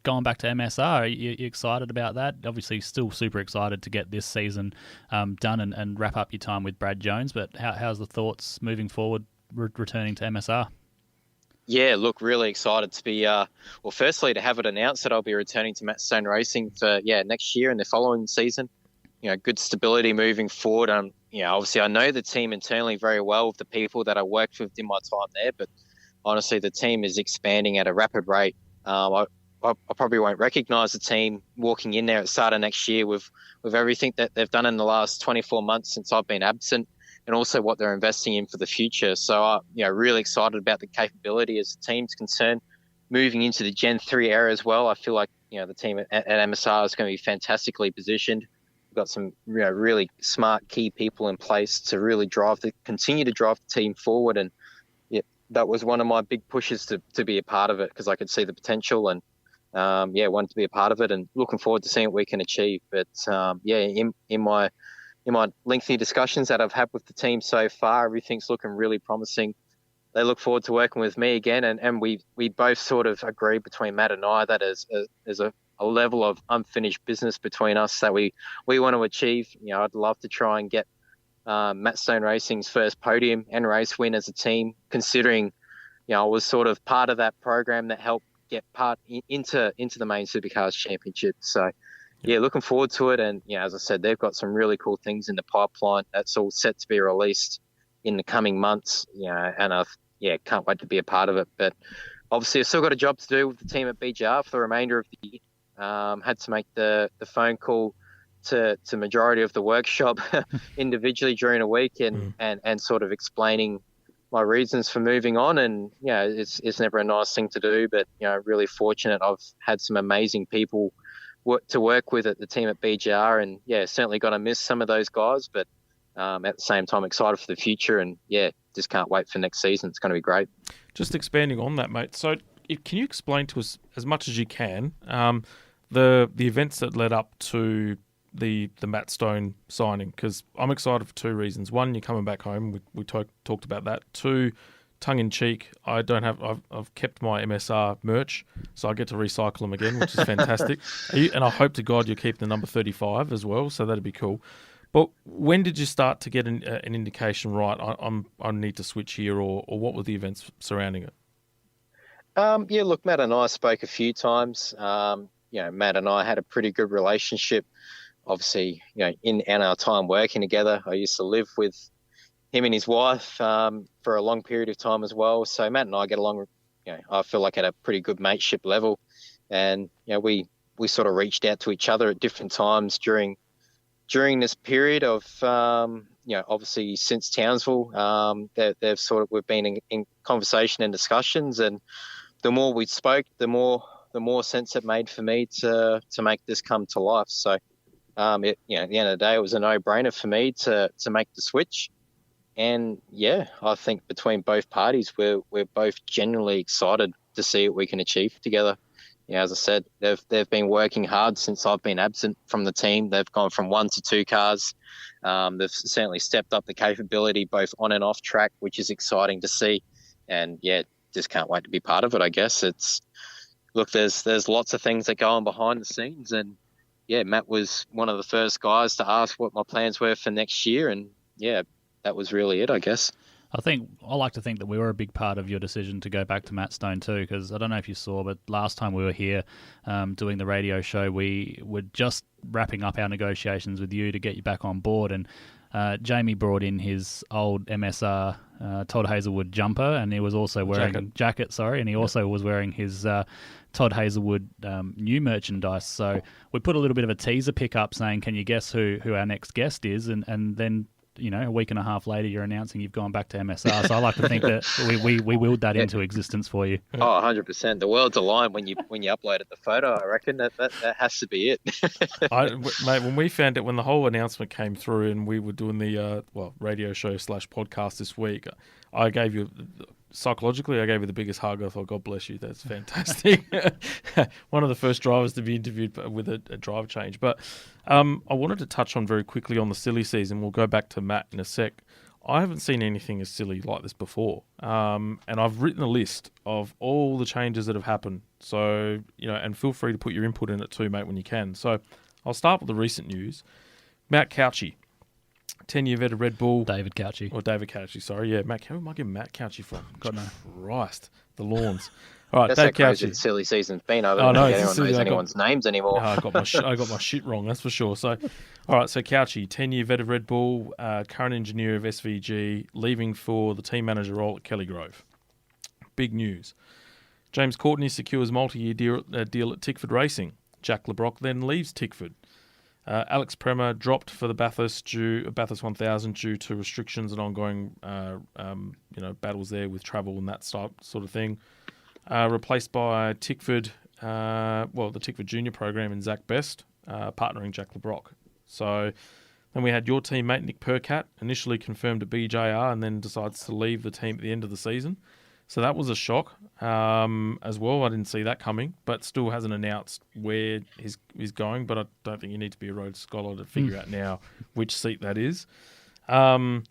going back to MSR, you excited about that? Obviously, still super excited to get this season done and wrap up your time with Brad Jones. But how's the thoughts moving forward, returning to MSR? Yeah, look, really excited to be, firstly, to have it announced that I'll be returning to Matt Stone Racing for, next year and the following season. Good stability moving forward. Obviously, I know the team internally very well with the people that I worked with in my time there, but honestly, the team is expanding at a rapid rate. I probably won't recognise the team walking in there at the start of next year with everything that they've done in the last 24 months since I've been absent, and also what they're investing in for the future. So, really excited about the capability as the team's concerned. Moving into the Gen 3 era as well, I feel like, the team at MSR is going to be fantastically positioned. We've got some really smart key people in place to really continue to drive the team forward. And that was one of my big pushes to be a part of it, because I could see the potential and wanted to be a part of it, and looking forward to seeing what we can achieve. But in my lengthy discussions that I've had with the team so far, everything's looking really promising. They look forward to working with me again, and we both sort of agree between Matt and I that there's a level of unfinished business between us that we want to achieve. I'd love to try and get Matt Stone Racing's first podium and race win as a team, considering I was sort of part of that program that helped get into the main Supercars Championship. So, yeah, looking forward to it. And as I said, they've got some really cool things in the pipeline. That's all set to be released in the coming months. And I can't wait to be a part of it. But obviously, I've still got a job to do with the team at BJR for the remainder of the year. Had to make the phone call to majority of the workshop individually during a week and sort of explaining my reasons for moving on. And it's never a nice thing to do, but really fortunate. I've had some amazing people to work with at the team at BJR, and certainly going to miss some of those guys, but at the same time excited for the future, and just can't wait for next season. It's going to be great. Just expanding on that, mate. So can you explain to us as much as you can the events that led up to the Matt Stone signing? Because I'm excited for two reasons. One, you're coming back home. We talked about that. Two, tongue in cheek, I've kept my MSR merch, so I get to recycle them again, which is fantastic. And I hope to God you keep the number 35 as well, so that'd be cool. But when did you start to get an indication? Right, I need to switch here, or what were the events surrounding it? Look, Matt and I spoke a few times. Matt and I had a pretty good relationship. Obviously, in our time working together, I used to live with him and his wife for a long period of time as well. So Matt and I get along, I feel like at a pretty good mateship level. And, we sort of reached out to each other at different times during this period of, obviously since Townsville, we've been in conversation and discussions. And the more we spoke, the more sense it made for me to make this come to life. So, at the end of the day, it was a no-brainer for me to make the switch. And I think between both parties, we're both genuinely excited to see what we can achieve together. As I said, they've been working hard since I've been absent from the team. They've gone from 1 to 2 cars. They've certainly stepped up the capability both on and off track, which is exciting to see. And just can't wait to be part of it. I guess there's lots of things that go on behind the scenes, and Matt was one of the first guys to ask what my plans were for next year, and that was really it, I guess. I like to think that we were a big part of your decision to go back to Matt Stone too, because I don't know if you saw, but last time we were here doing the radio show, we were just wrapping up our negotiations with you to get you back on board, and Jamie brought in his old MSR Todd Hazelwood jumper, and he was also wearing jacket, and he also was wearing his Todd Hazelwood new merchandise. So we put a little bit of a teaser pick up saying, can you guess who our next guest is? And then a week and a half later, you're announcing you've gone back to MSR. So I like to think that we willed that into existence for you. Oh, 100%. The world's aligned when you uploaded the photo. I reckon that has to be it. Mate, when we found it, when the whole announcement came through and we were doing the radio show / podcast this week, I gave you... Psychologically, I gave you the biggest hug. I thought, God bless you. That's fantastic. One of the first drivers to be interviewed with a driver change. But I wanted to touch on very quickly on the silly season. We'll go back to Matt in a sec. I haven't seen anything as silly like this before. And I've written a list of all the changes that have happened. So, and feel free to put your input in it too, mate, when you can. So I'll start with the recent news. Matt Cauchi. 10-year vet of Red Bull. David Cauchi, sorry. Yeah, Matt, who am I getting Matt Cauchi from? God, no. Christ, the lawns. All right, that's Dave how crazy Cauchi. the silly season's been. I don't think anyone knows anyone's names anymore. I got my shit wrong, that's for sure. So, all right, so Cauchi, 10-year vet of Red Bull, current engineer of SVG, leaving for the team manager role at Kelly Grove. Big news. James Courtney secures multi-year deal at Tickford Racing. Jack LeBrock then leaves Tickford. Alex Premer dropped for the Bathurst 1000 due to restrictions and ongoing battles there with travel and that sort of thing. Replaced by Tickford, the Tickford Junior program in Zach Best, partnering Jack LeBrock. So then we had your teammate Nick Percat, initially confirmed at BJR and then decides to leave the team at the end of the season. So that was a shock as well. I didn't see that coming, but still hasn't announced where he's going. But I don't think you need to be a Rhodes Scholar to figure out now which seat that is. Andre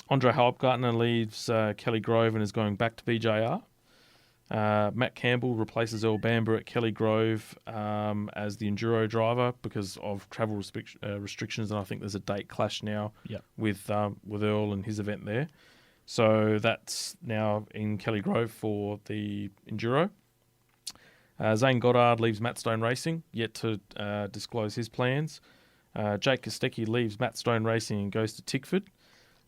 Halpgartner leaves Kelly Grove and is going back to BJR. Matt Campbell replaces Earl Bamber at Kelly Grove as the Enduro driver because of travel restrictions, and I think there's a date clash now with Earl and his event there. So that's now in Kelly Grove for the Enduro. Zane Goddard leaves Matt Stone Racing, yet to disclose his plans. Jake Kostecki leaves Matt Stone Racing and goes to Tickford.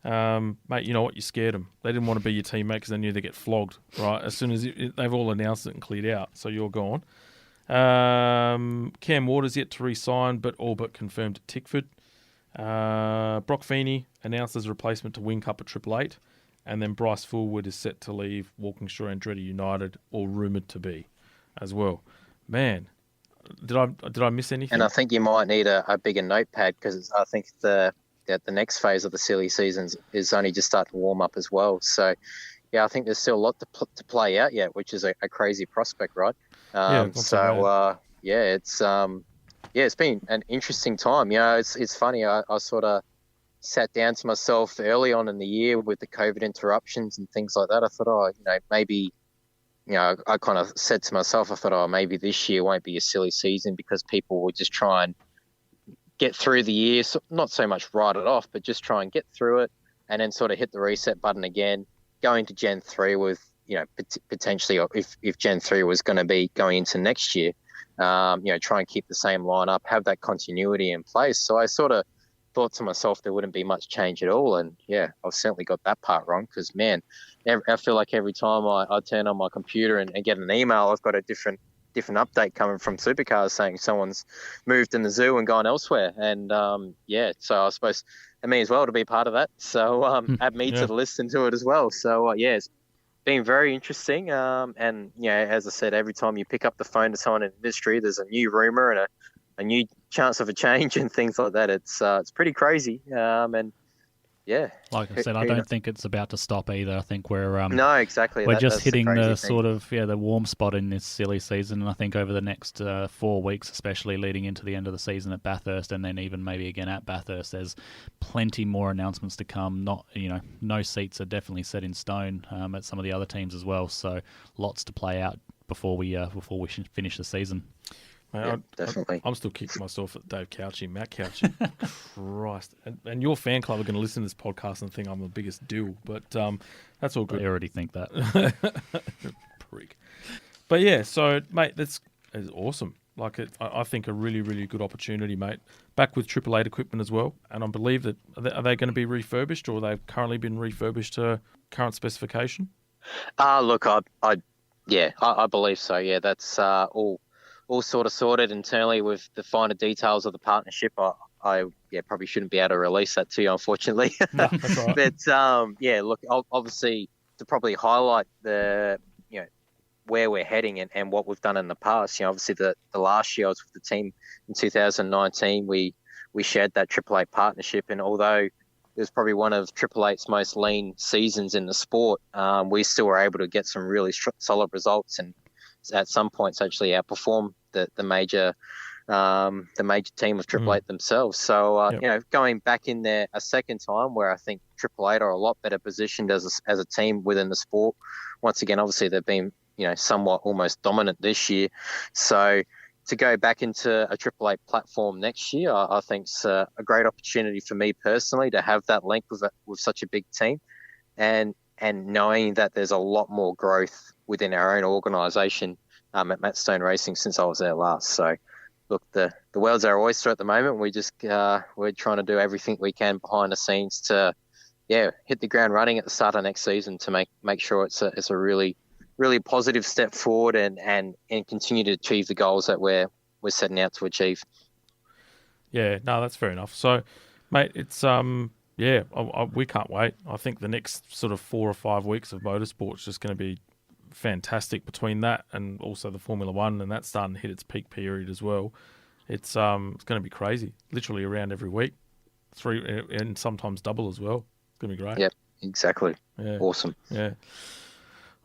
Mate, you know what? You scared them. They didn't want to be your teammate because they knew they'd get flogged, right? As soon as they've all announced it and cleared out, so you're gone. Cam Waters yet to re-sign, but all but confirmed at Tickford. Brock Feeney announced as a replacement to Wing Cup at Triple Eight, and then Bryce Fullwood is set to leave Walkinshaw Andretti United, or rumoured to be, as well. Man, did I miss anything? And I think you might need a bigger notepad, because I think the next phase of the silly seasons is only just starting to warm up as well. So, yeah, I think there's still a lot to play out yet, which is a crazy prospect, right? It's been an interesting time. It's funny. I sort of sat down to myself early on in the year with the COVID interruptions and things like that. I thought, maybe, I kind of said to myself, I thought, maybe this year won't be a silly season because people will just try and get through the year, so not so much write it off, but just try and get through it and then sort of hit the reset button again, go into Gen 3 with, potentially, if Gen 3 was going to be going into next year, try and keep the same lineup, have that continuity in place. So I sort of thought to myself there wouldn't be much change at all. And yeah, I've certainly got that part wrong because, man, I feel like every time I turn on my computer and get an email, I've got a different update coming from Supercars saying someone's moved in the zoo and gone elsewhere. And so I suppose it means well to be part of that. So add me to the list and do it as well. So it's been very interesting. And as I said, every time you pick up the phone to someone in the industry, there's a new rumor and a new chance of a change and things like that. It's pretty crazy. Like I said, I don't think it's about to stop either. I think we're no, exactly. We're just hitting the sort of the warm spot in this silly season, and I think over the next 4 weeks, especially leading into the end of the season at Bathurst, and then even maybe again at Bathurst, there's plenty more announcements to come. No seats are definitely set in stone at some of the other teams as well. So lots to play out before we finish the season. Mate, definitely. I'm still kicking myself at Dave Couchy, Matt Couchy. Christ. And your fan club are going to listen to this podcast and think I'm the biggest dill, but that's all good. I already think that. Prick. But yeah, so, mate, that's awesome. I think a really, really good opportunity, mate. Back with Triple Eight equipment as well, and I believe that are they going to be refurbished, or they've currently been refurbished to current specification? Look, I believe so. Yeah, that's all sort of sorted internally with the finer details of the partnership. I probably shouldn't be able to release that to you, unfortunately. No, that's all right. But look, obviously to probably highlight the where we're heading and what we've done in the past. Obviously the last year I was with the team in 2019, we shared that Triple Eight partnership, and although it was probably one of Triple Eight's most lean seasons in the sport, we still were able to get some really solid results, and at some points actually outperform the major team of Triple Eight themselves. So going back in there a second time, where I think Triple Eight are a lot better positioned as a team within the sport. Once again, obviously they've been somewhat almost dominant this year. So to go back into a Triple Eight platform next year, I think it's a great opportunity for me personally to have that link with such a big team, and knowing that there's a lot more growth within our own organisation at Matt Stone Racing since I was there last. So, look, the world's our oyster at the moment. We just we're trying to do everything we can behind the scenes to hit the ground running at the start of next season to make sure it's a really positive step forward and continue to achieve the goals that we're setting out to achieve. Yeah, no, that's fair enough. So, mate, it's we can't wait. I think the next sort of 4 or 5 weeks of motorsport's just going to be fantastic between that and also the Formula One, and that's starting to hit its peak period as well. It's going to be crazy, literally around every week, 3 and sometimes double as well. It's going to be great. Yep, exactly. Yeah. Awesome. Yeah.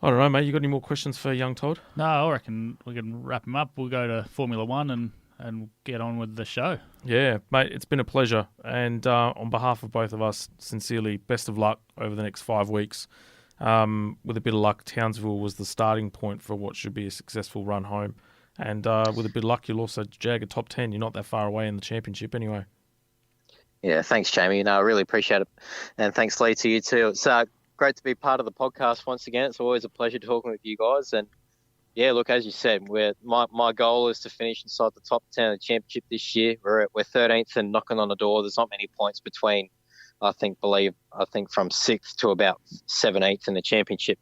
I don't know, mate. You got any more questions for young Todd? No, I reckon we can wrap him up. We'll go to Formula One and get on with the show. Yeah, mate, it's been a pleasure. And on behalf of both of us, sincerely, best of luck over the next 5 weeks. With a bit of luck, Townsville was the starting point for what should be a successful run home. And with a bit of luck, you'll also jag a top 10. You're not that far away in the championship anyway. Yeah, thanks, Jamie. No, I really appreciate it. And thanks, Leigh, to you too. It's great to be part of the podcast once again. It's always a pleasure talking with you guys. And Yeah, look, as you said, my goal is to finish inside the top 10 of the championship this year. We're 13th and knocking on the door. There's not many points between, I think from 6th to about 7th in the championship.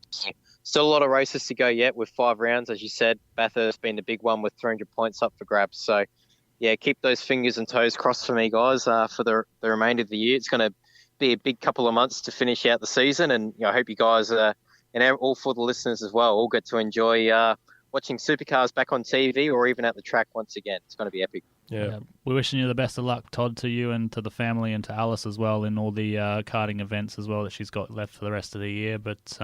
Still a lot of races to go yet with 5 rounds, as you said. Bathurst being the big one with 300 points up for grabs. So, yeah, keep those fingers and toes crossed for me, guys, for the remainder of the year. It's going to be a big couple of months to finish out the season, and I hope you guys and all for the listeners as well all get to enjoy watching Supercars back on TV or even at the track once again. It's going to be epic. Yeah. We're wishing you the best of luck, Todd, to you and to the family and to Alice as well in all the karting events as well that she's got left for the rest of the year. But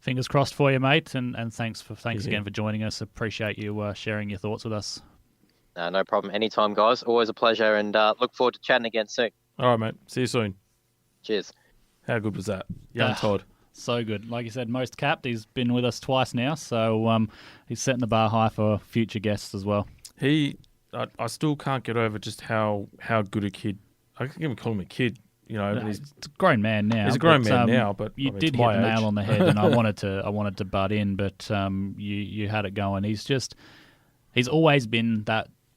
fingers crossed for you, mate, and thanks again for joining us. Appreciate you sharing your thoughts with us. No problem. Anytime, guys. Always a pleasure, and look forward to chatting again soon. All right, mate. See you soon. Cheers. How good was that? Young Todd. So good. Like you said, most capped. He's been with us twice now, so he's setting the bar high for future guests as well. I still can't get over just how good a kid. I can't even call him a kid. He's a grown man now. He's a grown man now, but you did hit the nail on the head, and I wanted to butt in, but you had it going. He's always been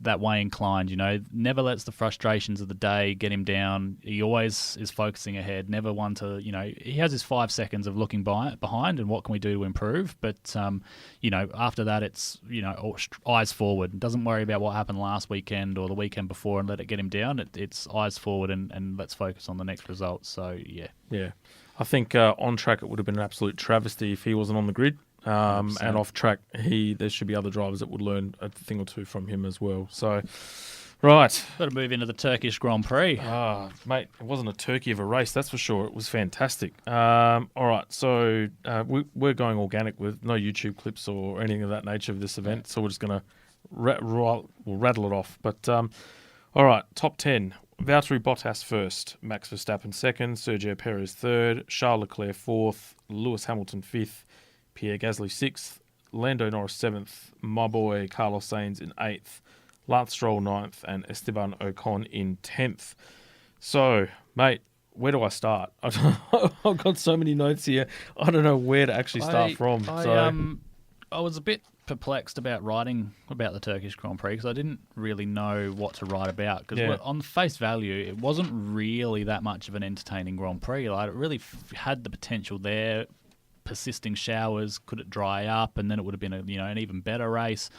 that way inclined, never lets the frustrations of the day get him down. He always is focusing ahead, never one to, he has his 5 seconds of looking behind and what can we do to improve. But, after that, it's, eyes forward. Doesn't worry about what happened last weekend or the weekend before and let it get him down. It's eyes forward and let's focus on the next result. So, yeah. Yeah. I think on track it would have been an absolute travesty if he wasn't on the grid. And off track, there should be other drivers that would learn a thing or two from him as well. So, right. Got to move into the Turkish Grand Prix. Mate, it wasn't a turkey of a race, that's for sure. It was fantastic. All right, so we're going organic with no YouTube clips or anything of that nature of this event, so we're just going to rattle it off. But, all right, top 10. Valtteri Bottas first, Max Verstappen second, Sergio Perez third, Charles Leclerc fourth, Lewis Hamilton fifth, Pierre Gasly 6th, Lando Norris 7th, my boy Carlos Sainz in 8th, Lance Stroll 9th, and Esteban Ocon in 10th. So, mate, where do I start? I've got so many notes here. I don't know where to actually start from. I was a bit perplexed about writing about the Turkish Grand Prix because I didn't really know what to write about. Because on face value, it wasn't really that much of an entertaining Grand Prix. Like, it really had the potential there. Persisting showers, could it dry up, and then it would have been an even better race.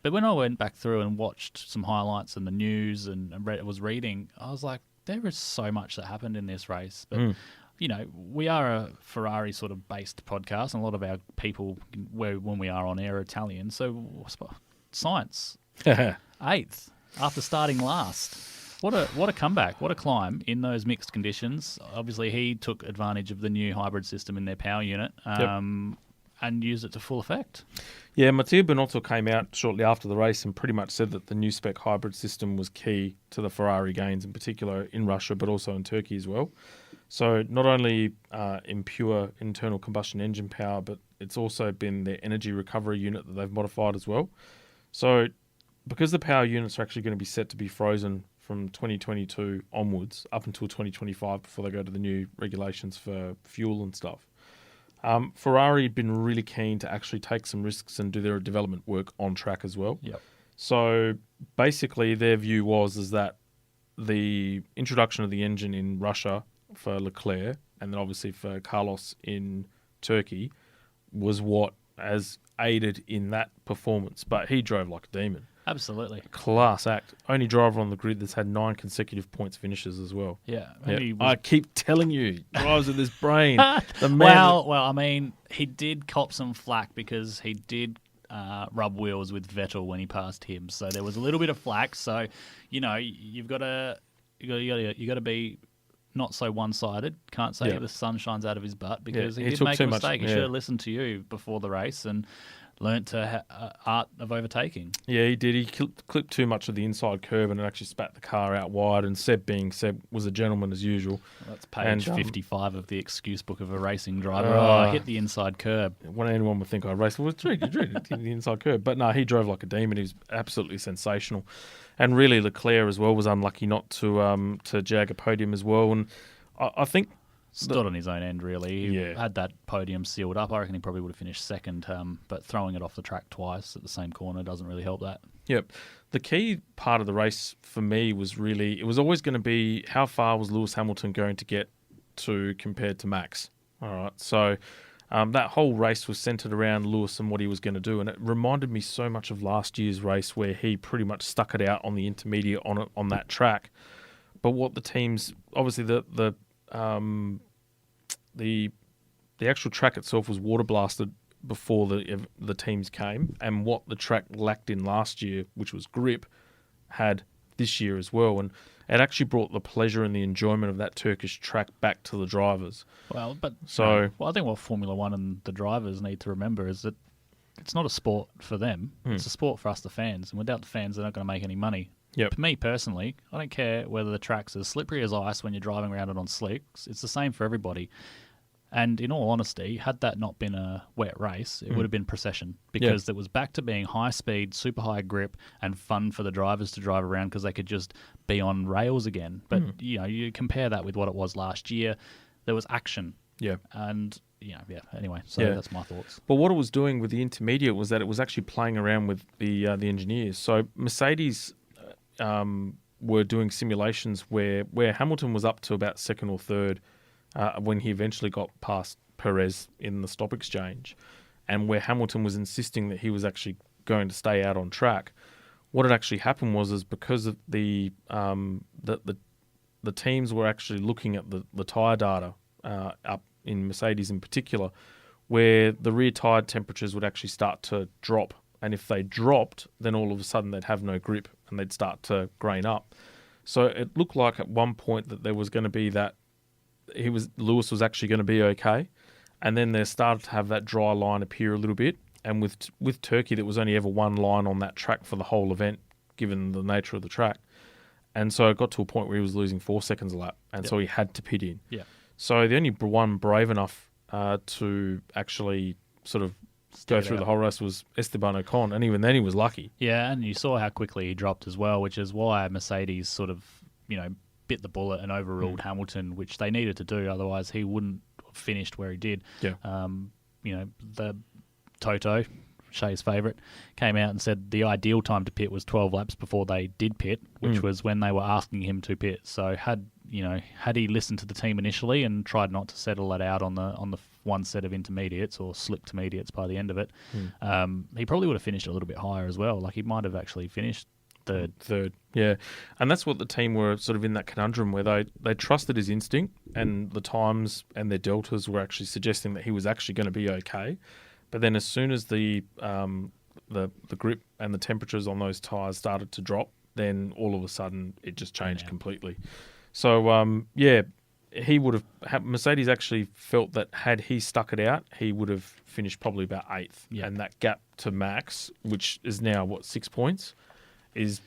But when I went back through and watched some highlights and the news and was reading, I was like, there is so much that happened in this race. But we are a Ferrari sort of based podcast, and a lot of our people, when we are on air, are Italian. So science, 8th after starting last. What a comeback, what a climb in those mixed conditions. Obviously, he took advantage of the new hybrid system in their power unit and used it to full effect. Yeah, Matteo Binotto came out shortly after the race and pretty much said that the new spec hybrid system was key to the Ferrari gains, in particular in Russia, but also in Turkey as well. So not only in pure internal combustion engine power, but it's also been their energy recovery unit that they've modified as well. So because the power units are actually going to be set to be frozen from 2022 onwards up until 2025 before they go to the new regulations for fuel and stuff. Ferrari had been really keen to actually take some risks and do their development work on track as well. Yep. So basically their view was that the introduction of the engine in Russia for Leclerc and then obviously for Carlos in Turkey was what has aided in that performance. But he drove like a demon. Absolutely. Class act. Only driver on the grid that's had 9 consecutive points finishes as well. Yeah. I keep telling you, drives with his brain. The man well, I mean, he did cop some flack because he did rub wheels with Vettel when he passed him. So there was a little bit of flack. So, you've got to be not so one-sided. Can't say the sun shines out of his butt because he did make a mistake. He should have listened to you before the race and learnt art of overtaking. Yeah, he did. He clipped too much of the inside curb and it actually spat the car out wide. And Seb was a gentleman as usual. Well, that's page 55 of the excuse book of a racing driver. I hit the inside curb. When anyone would think I raced, well, it's true, you hit the inside curb. But no, he drove like a demon. He was absolutely sensational. And really, Leclerc as well was unlucky not to jag a podium as well. And I think stood on his own end, really. He Yeah. had that podium sealed up. I reckon he probably would have finished second, but throwing it off the track twice at the same corner doesn't really help that. Yep. The key part of the race for me was really, it was always going to be how far was Lewis Hamilton going to get to compared to Max. All right. So that whole race was centered around Lewis and what he was going to do. And it reminded me so much of last year's race where he pretty much stuck it out on the intermediate on that track. But what the teams, obviously the actual track itself was water blasted before the teams came, and what the track lacked in last year, which was grip, had this year as well, and it actually brought the pleasure and the enjoyment of that Turkish track back to the drivers. Well, but So- I think what Formula One and the drivers need to remember is that it's not a sport for them. It's a sport for us, the fans, and without the fans, they're not going to make any money. Yep. For me personally, I don't care whether the track's as slippery as ice when you're driving around it on slicks. It's the same for everybody. And in all honesty, had that not been a wet race, it would have been procession, because it was back to being high speed, super high grip, and fun for the drivers to drive around because they could just be on rails again. But you compare that with what it was last year, there was action. Yeah. And anyway, so that's my thoughts. But what it was doing with the intermediate was that it was actually playing around with the engineers. So Mercedes were doing simulations where Hamilton was up to about second or third when he eventually got past Perez in the stop exchange, and where Hamilton was insisting that he was actually going to stay out on track. What had actually happened was because of the teams were actually looking at the tyre data up in Mercedes in particular, where the rear tyre temperatures would actually start to drop, and if they dropped, then all of a sudden they'd have no grip and they'd start to grain up. So it looked like at one point that there was going to be that Lewis was actually going to be okay, and then there started to have that dry line appear a little bit. And with Turkey, there was only ever one line on that track for the whole event, given the nature of the track, and so it got to a point where he was losing 4 seconds a lap, and so he had to pit in. Yeah. So the only one brave enough to actually sort of go through the whole race was Esteban Ocon, and even then he was lucky. Yeah, and you saw how quickly he dropped as well, which is why Mercedes sort of, bit the bullet and overruled Hamilton, which they needed to do. Otherwise, he wouldn't have finished where he did. Yeah. The Toto, Shay's favourite, came out and said the ideal time to pit was 12 laps before they did pit, which was when they were asking him to pit. So had he listened to the team initially and tried not to settle that out on the one set of intermediates or slipped intermediates by the end of it, he probably would have finished a little bit higher as well. Like he might have actually finished third, yeah. And that's what the team were sort of in that conundrum where they trusted his instinct, and the times and their deltas were actually suggesting that he was actually going to be okay. But then as soon as the grip and the temperatures on those tyres started to drop, then all of a sudden it just changed completely. So he would have Mercedes actually felt that had he stuck it out, he would have finished probably about 8th, and that gap to Max, which is now 6 points.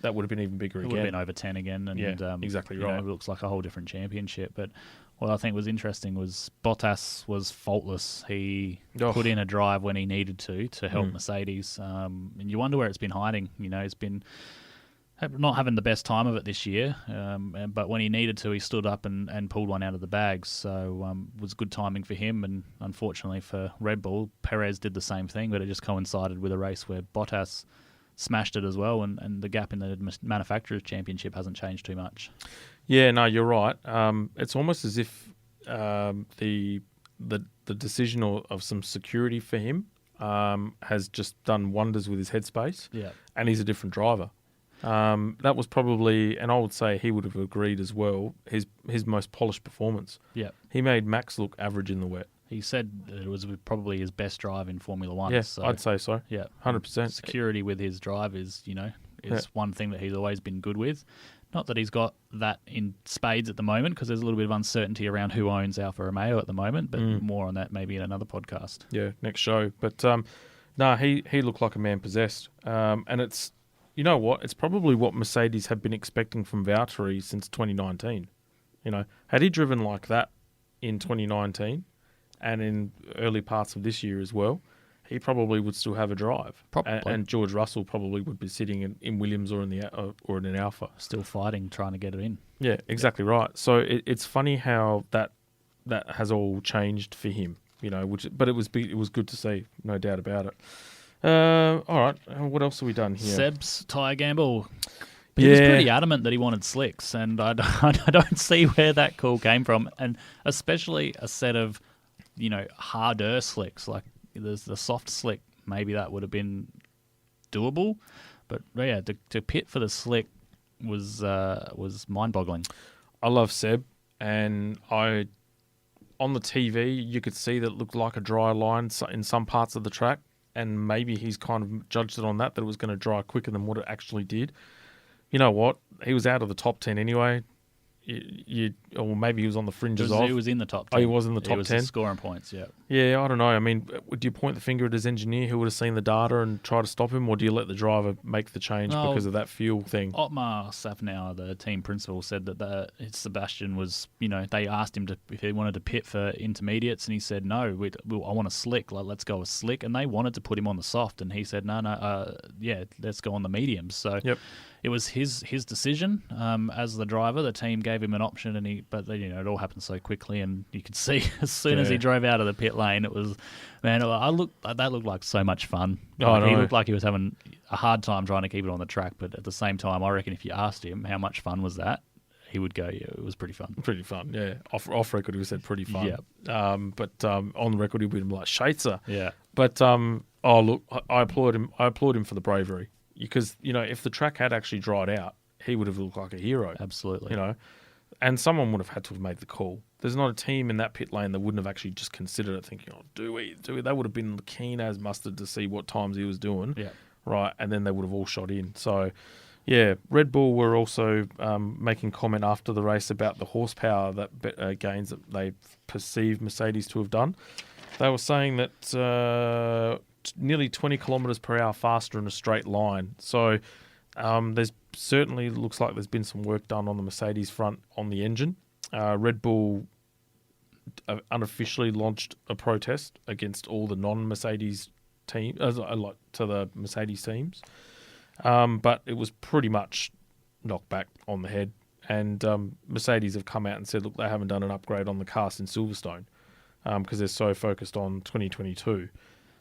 That would have been even bigger again. It would have been over 10 again. And, exactly right. It looks like a whole different championship. But what I think was interesting was Bottas was faultless. He put in a drive when he needed to help Mercedes. And you wonder where it's been hiding. He's been not having the best time of it this year. But when he needed to, he stood up and pulled one out of the bag. So it was good timing for him. And unfortunately for Red Bull, Perez did the same thing, but it just coincided with a race where Bottas smashed it as well, and the gap in the manufacturers' championship hasn't changed too much. Yeah, no, you're right. It's almost as if the decision of some security for him has just done wonders with his headspace. Yeah, and he's a different driver. That was probably, and I would say he would have agreed as well, his most polished performance. Yeah, he made Max look average in the wet. He said that it was probably his best drive in Formula One. Yeah, so, I'd say so. Yeah, 100%. Security with his drive is one thing that he's always been good with. Not that he's got that in spades at the moment, because there's a little bit of uncertainty around who owns Alfa Romeo at the moment, but more on that maybe in another podcast. Yeah, next show. But no, he looked like a man possessed. And it's, you know what, it's probably what Mercedes have been expecting from Valtteri since 2019. Had he driven like that in 2019, and in early parts of this year as well, he probably would still have a drive. Probably. And George Russell probably would be sitting in Williams or in an Alpha. Still fighting, trying to get it in. Yeah, exactly right. So it's funny how that that has all changed for him. But it was good to see, no doubt about it. All right, what else have we done here? Seb's tyre gamble. He was pretty adamant that he wanted slicks, and I don't see where that call came from, and especially a set of, harder slicks, like there's the soft slick. Maybe that would have been doable, but yeah, to pit for the slick was mind-boggling. I love Seb, and on the TV you could see that it looked like a dry line in some parts of the track, and maybe he's kind of judged it on that it was going to dry quicker than what it actually did. You know what? He was out of the top 10 anyway. Or maybe he was on the fringes of. He was in the top 10. Oh, he was in the top 10? He was scoring points, yeah. Yeah, I don't know. I mean, do you point the finger at his engineer who would have seen the data and try to stop him, or do you let the driver make the change because of that fuel thing? Otmar Safnauer, the team principal, said that Sebastian was, they asked him if he wanted to pit for intermediates, and he said, no, I want a slick, let's go with slick, and they wanted to put him on the soft, and he said, no, let's go on the mediums. So yep. It was his decision as the driver. The team gave him an option, but it all happened so quickly, and you could see as soon as he drove out of the pit lane, it was, man, that looked like so much fun. He looked like he was having a hard time trying to keep it on the track, but at the same time, I reckon if you asked him how much fun was that, he would go, yeah, it was pretty fun. Pretty fun, yeah. Off record, he said pretty fun. Yeah. But on the record, he would be like Shaitzer. Yeah. But look, I applaud him. I applaud him for the bravery. Because, if the track had actually dried out, he would have looked like a hero. Absolutely. And someone would have had to have made the call. There's not a team in that pit lane that wouldn't have actually just considered it, thinking, do we? They would have been keen as mustard to see what times he was doing. Yeah. Right, and then they would have all shot in. So, yeah, Red Bull were also making comment after the race about the horsepower that gains that they perceived Mercedes to have done. They were saying that nearly 20 kilometres per hour faster in a straight line. So there's certainly looks like there's been some work done on the Mercedes front on the engine. Red Bull unofficially launched a protest against all the non-Mercedes teams, like to the Mercedes teams. But it was pretty much knocked back on the head. And Mercedes have come out and said, look, they haven't done an upgrade on the car since Silverstone because they're so focused on 2022.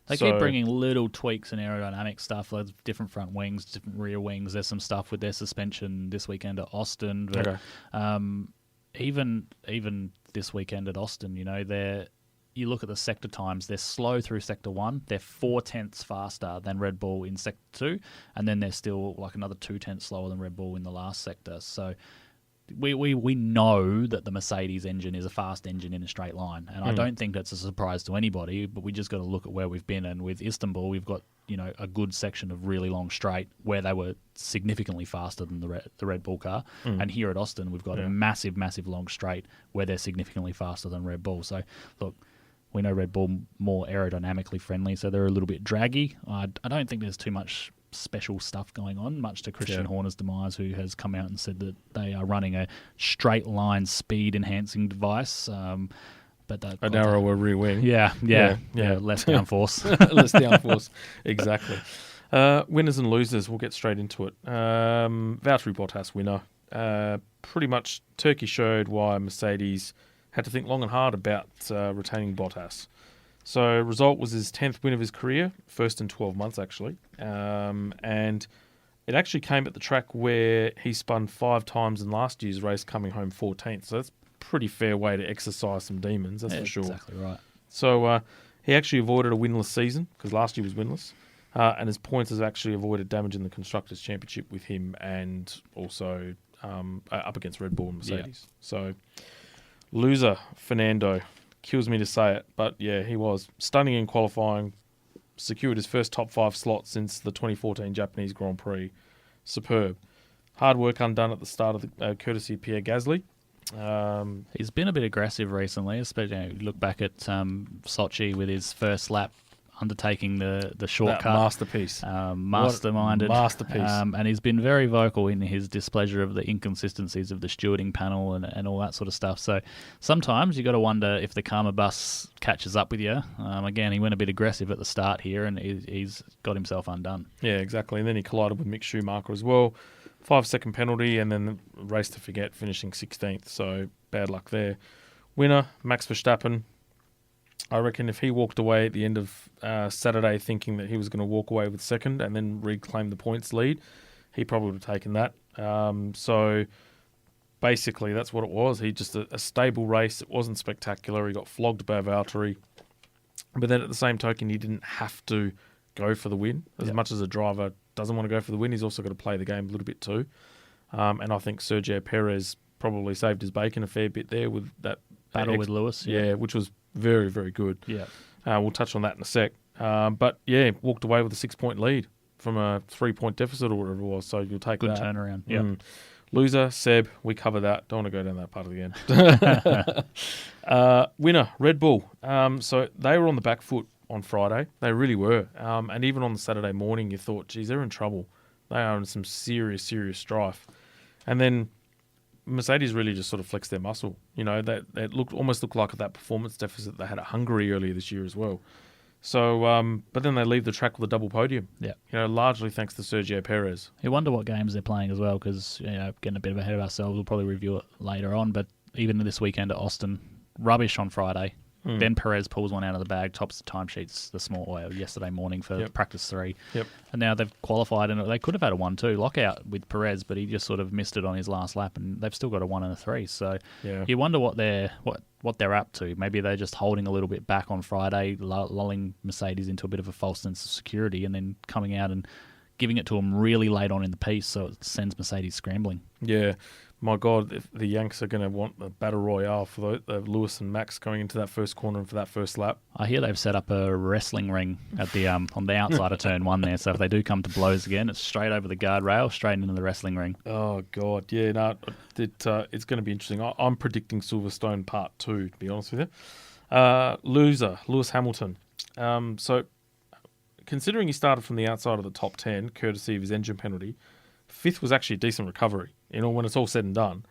They keep bringing little tweaks and aerodynamic stuff, like different front wings, different rear wings. There's some stuff with their suspension this weekend at Austin. But even this weekend at Austin, you look at the sector times, they're slow through Sector 1. They're 0.4 faster than Red Bull in Sector 2, and then they're still like another 0.2 slower than Red Bull in the last sector. So we know that the Mercedes engine is a fast engine in a straight line, and I don't think that's a surprise to anybody, but we just got to look at where we've been, and with Istanbul we've got a good section of really long straight where they were significantly faster than the Red Bull car, and here at Austin we've got a massive long straight where they're significantly faster than Red Bull. So look, we know Red Bull more aerodynamically friendly, so they're a little bit draggy. I don't think there's too much special stuff going on, much to Christian Horner's demise, who has come out and said that they are running a straight line speed enhancing device, but that a narrower rear wing. Yeah, less downforce. Less downforce, exactly. Winners and losers, we'll get straight into it. Valtteri Bottas winner. Pretty much Turkey showed why Mercedes had to think long and hard about retaining Bottas. So result was his 10th win of his career, first in 12 months actually. And it actually came at the track where he spun 5 times in last year's race, coming home 14th. So that's a pretty fair way to exercise some demons, that's for sure. Exactly right. So he actually avoided a winless season, because last year was winless. And his points has actually avoided damaging the Constructors' Championship with him, and also up against Red Bull and Mercedes. Yeah. So loser, Fernando. Kills me to say it, but yeah, he was stunning in qualifying, secured his first top 5 slot since the 2014 Japanese Grand Prix. Superb. Hard work undone at the start of the courtesy of Pierre Gasly. He's been a bit aggressive recently, especially look back at Sochi with his first lap undertaking the shortcut. That masterpiece. Masterminded. Masterpiece. And he's been very vocal in his displeasure of the inconsistencies of the stewarding panel and all that sort of stuff. So sometimes you got to wonder if the karma bus catches up with you. Again, he went a bit aggressive at the start here, and he's got himself undone. Yeah, exactly. And then he collided with Mick Schumacher as well. 5-second penalty, and then the race to forget, finishing 16th. So bad luck there. Winner, Max Verstappen. I reckon if he walked away at the end of Saturday thinking that he was going to walk away with second and then reclaim the points lead, he probably would have taken that. So basically that's what it was. He just a stable race. It wasn't spectacular. He got flogged by Valtteri. But then at the same token, he didn't have to go for the win. As much as a driver doesn't want to go for the win, he's also got to play the game a little bit too. And I think Sergio Perez probably saved his bacon a fair bit there with that Battle with Lewis. Yeah, which was very, very good. Yeah. We'll touch on that in a sec. But yeah, walked away with a 6-point lead from a 3-point deficit or whatever it was. So you'll take Good that. turnaround. Yeah. Loser, Seb, we cover that. Don't want to go down that part of the end. Winner, Red Bull. So they were on the back foot on Friday. They really were. And even on the Saturday morning, you thought, geez, they're in trouble. They are in some serious, serious strife. And then Mercedes really just sort of flexed their muscle. You know, that almost looked like that performance deficit they had at Hungary earlier this year as well. So, but then they leave the track with a double podium. Yeah. You know, largely thanks to Sergio Perez. You wonder what games they're playing as well, because, you know, getting a bit ahead of ourselves, we'll probably review it later on. But even this weekend at Austin, rubbish on Friday. Then Perez pulls one out of the bag, tops the timesheets yesterday morning for practice 3. Yep. And now they've qualified, and they could have had a 1-2 lockout with Perez, but he just sort of missed it on his last lap, and they've still got a 1 and a 3. So you wonder what they're up to. Maybe they're just holding a little bit back on Friday, lulling Mercedes into a bit of a false sense of security, and then coming out and giving it to them really late on in the piece, so it sends Mercedes scrambling. Yeah. My God, if the Yanks are going to want the battle royale for the Lewis and Max going into that first corner and for that first lap. I hear they've set up a wrestling ring at the on the outside of turn 1 there, so if they do come to blows again, it's straight over the guardrail, straight into the wrestling ring. Oh, God, yeah, no, it's going to be interesting. I'm predicting Silverstone Part 2, to be honest with you. Loser, Lewis Hamilton. So, considering he started from the outside of the top 10, courtesy of his engine penalty, 5th was actually a decent recovery, you know, when it's all said and done.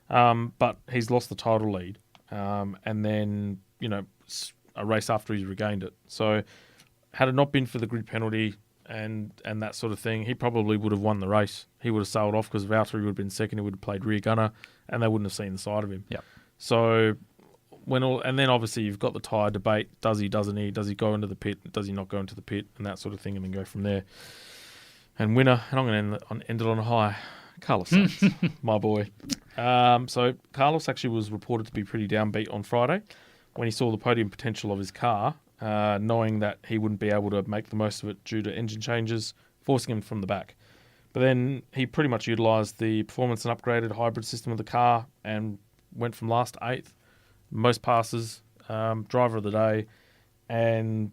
But he's lost the title lead. And then, you know, a race after he's regained it. So had it not been for the grid penalty and that sort of thing, he probably would have won the race. He would have sailed off because Valtteri would have been second. He would have played rear gunner and they wouldn't have seen the side of him. Yep. So and then obviously you've got the tyre debate. Does he, doesn't he? Does he go into the pit? Does he not go into the pit? And that sort of thing, and then go from there. And winner, and I'm going to end it on a high, Carlos Sainz, my boy. So Carlos actually was reported to be pretty downbeat on Friday when he saw the podium potential of his car, knowing that he wouldn't be able to make the most of it due to engine changes, forcing him from the back. But then he pretty much utilised the performance and upgraded hybrid system of the car and went from last to 8th, most passes, driver of the day, and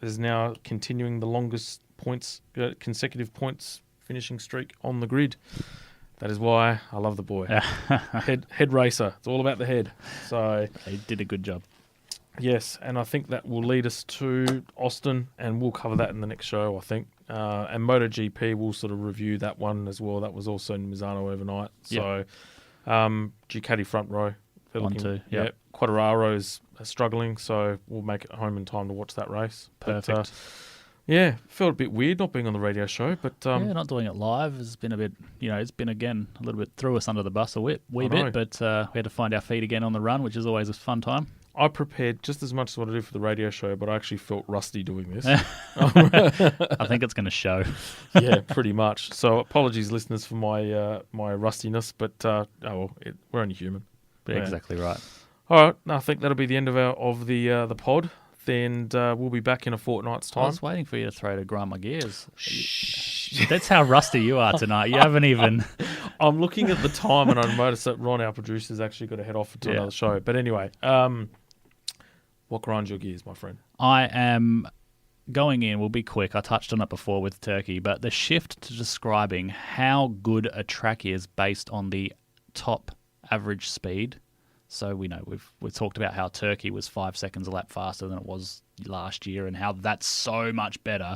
is now continuing the longest consecutive points finishing streak on the grid. That is why I love the boy. Head racer. It's all about the head. So he did a good job. Yes, and I think that will lead us to Austin, and we'll cover that in the next show, I think. And MotoGP, we'll sort of review that one as well. That was also in Misano overnight. So Ducati front row. 1-2. Yeah, Quadraro's struggling, so we'll make it home in time to watch that race. Perfect. Yeah, felt a bit weird not being on the radio show, but not doing it live has been a bit, it's been again a little bit threw us under the bus a wee bit, but we had to find our feet again on the run, which is always a fun time. I prepared just as much as what I do for the radio show, but I actually felt rusty doing this. I think it's going to show. Yeah, pretty much. So apologies, listeners, for my rustiness, but we're only human. Yeah. Exactly right. All right, I think that'll be the end of the pod. Then we'll be back in a fortnight's time. I was waiting for you to throw to grind my gears. Shh. That's how rusty you are tonight. You haven't even... I'm looking at the time and I noticed that Ron, our producer, has actually got to head off to another show. But anyway, what grinds your gears, my friend? I am going in, we'll be quick. I touched on it before with Turkey, but the shift to describing how good a track is based on the top average speed. So we know we've talked about how Turkey was 5 seconds a lap faster than it was last year and how that's so much better.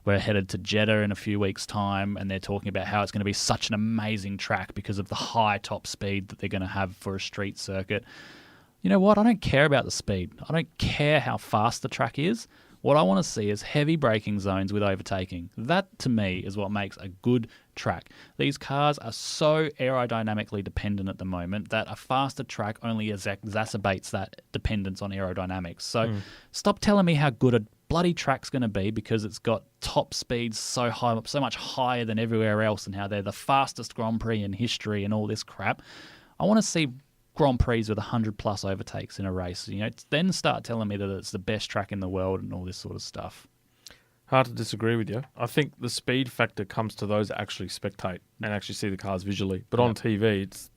We're headed to Jeddah in a few weeks' time and they're talking about how it's going to be such an amazing track because of the high top speed that they're going to have for a street circuit. You know what? I don't care about the speed. I don't care how fast the track is. What I want to see is heavy braking zones with overtaking. That, to me, is what makes a good track. These cars are so aerodynamically dependent at the moment that a faster track only exacerbates that dependence on aerodynamics. So stop telling me how good a bloody track's going to be because it's got top speeds so high, so much higher than everywhere else, and how they're the fastest Grand Prix in history and all this crap. I want to see Grand Prix with 100+ overtakes in a race. Then start telling me that it's the best track in the world and all this sort of stuff. Hard to disagree with you. I think the speed factor comes to those that actually spectate and actually see the cars visually. But on TV, it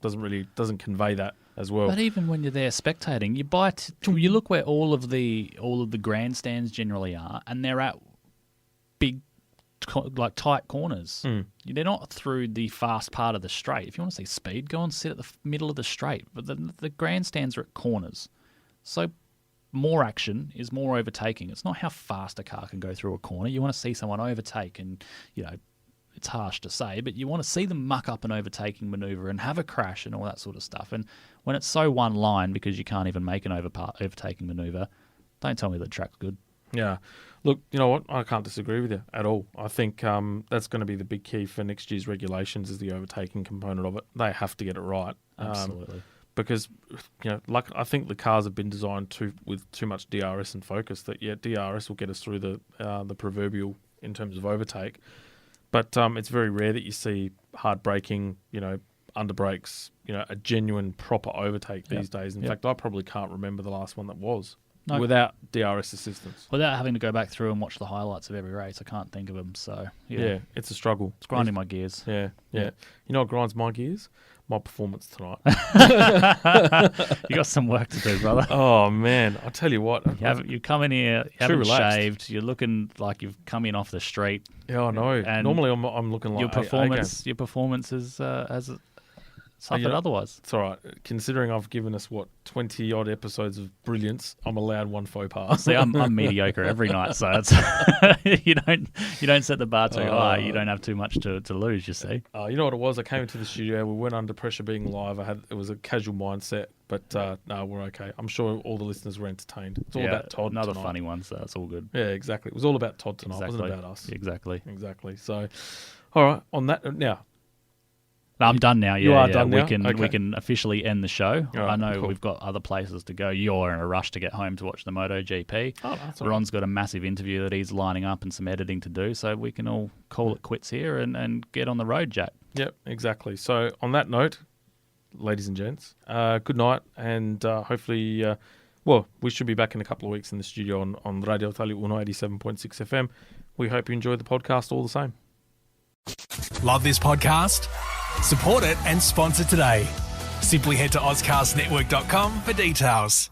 doesn't convey that as well. But even when you're there spectating, you look where all of the grandstands generally are, and they're at big, tight corners. They're not through the fast part of the straight. If you want to see speed, go and sit at the middle of the straight. But the grandstands are at corners, so more action is more overtaking. It's not how fast a car can go through a corner. You want to see someone overtake, and it's harsh to say, but you want to see them muck up an overtaking maneuver and have a crash and all that sort of stuff. And when it's so one line because you can't even make an overtaking maneuver, don't tell me the track's good. Yeah. Look, you know what? I can't disagree with you at all. I think that's going to be the big key for next year's regulations is the overtaking component of it. They have to get it right. Absolutely. Because, I think the cars have been designed with too much DRS and focus that, DRS will get us through the proverbial in terms of overtake. But it's very rare that you see hard braking, under brakes, a genuine proper overtake these days. In fact, I probably can't remember the last one that was. No. Without DRS assistance. Without having to go back through and watch the highlights of every race, I can't think of them. So yeah it's a struggle. It's grinding my gears. Yeah. You know what grinds my gears? My performance tonight. You got some work to do, brother. Oh man, I tell you what. You come in here, you haven't shaved. You're looking like you've come in off the street. Yeah, I know. And normally I'm looking like your performance has suffered otherwise. It's all right. Considering I've given us 20 odd episodes of brilliance, I'm allowed one faux pas. See, I'm mediocre every night, so it's you don't set the bar too high. You don't have too much to lose. You see. You know what it was? I came into the studio. We went under pressure being live. It was a casual mindset, but no, we're okay. I'm sure all the listeners were entertained. It's all about Todd. Another tonight. Funny one, so that's all good. Yeah, exactly. It was all about Todd tonight. It wasn't about us. Exactly. So, all right. On that now. I'm done now. You are done now? We can officially end the show. Right, I know cool. We've got other places to go. You're in a rush to get home to watch the MotoGP. Oh, that's all Ron's got a massive interview that he's lining up and some editing to do, so we can all call it quits here and get on the road, Jack. Yep, exactly. So on that note, ladies and gents, good night, and hopefully, we should be back in a couple of weeks in the studio on Radio Italia 187.6 FM. We hope you enjoy the podcast all the same. Love this podcast? Support it and sponsor today. Simply head to AuscastNetwork.com for details.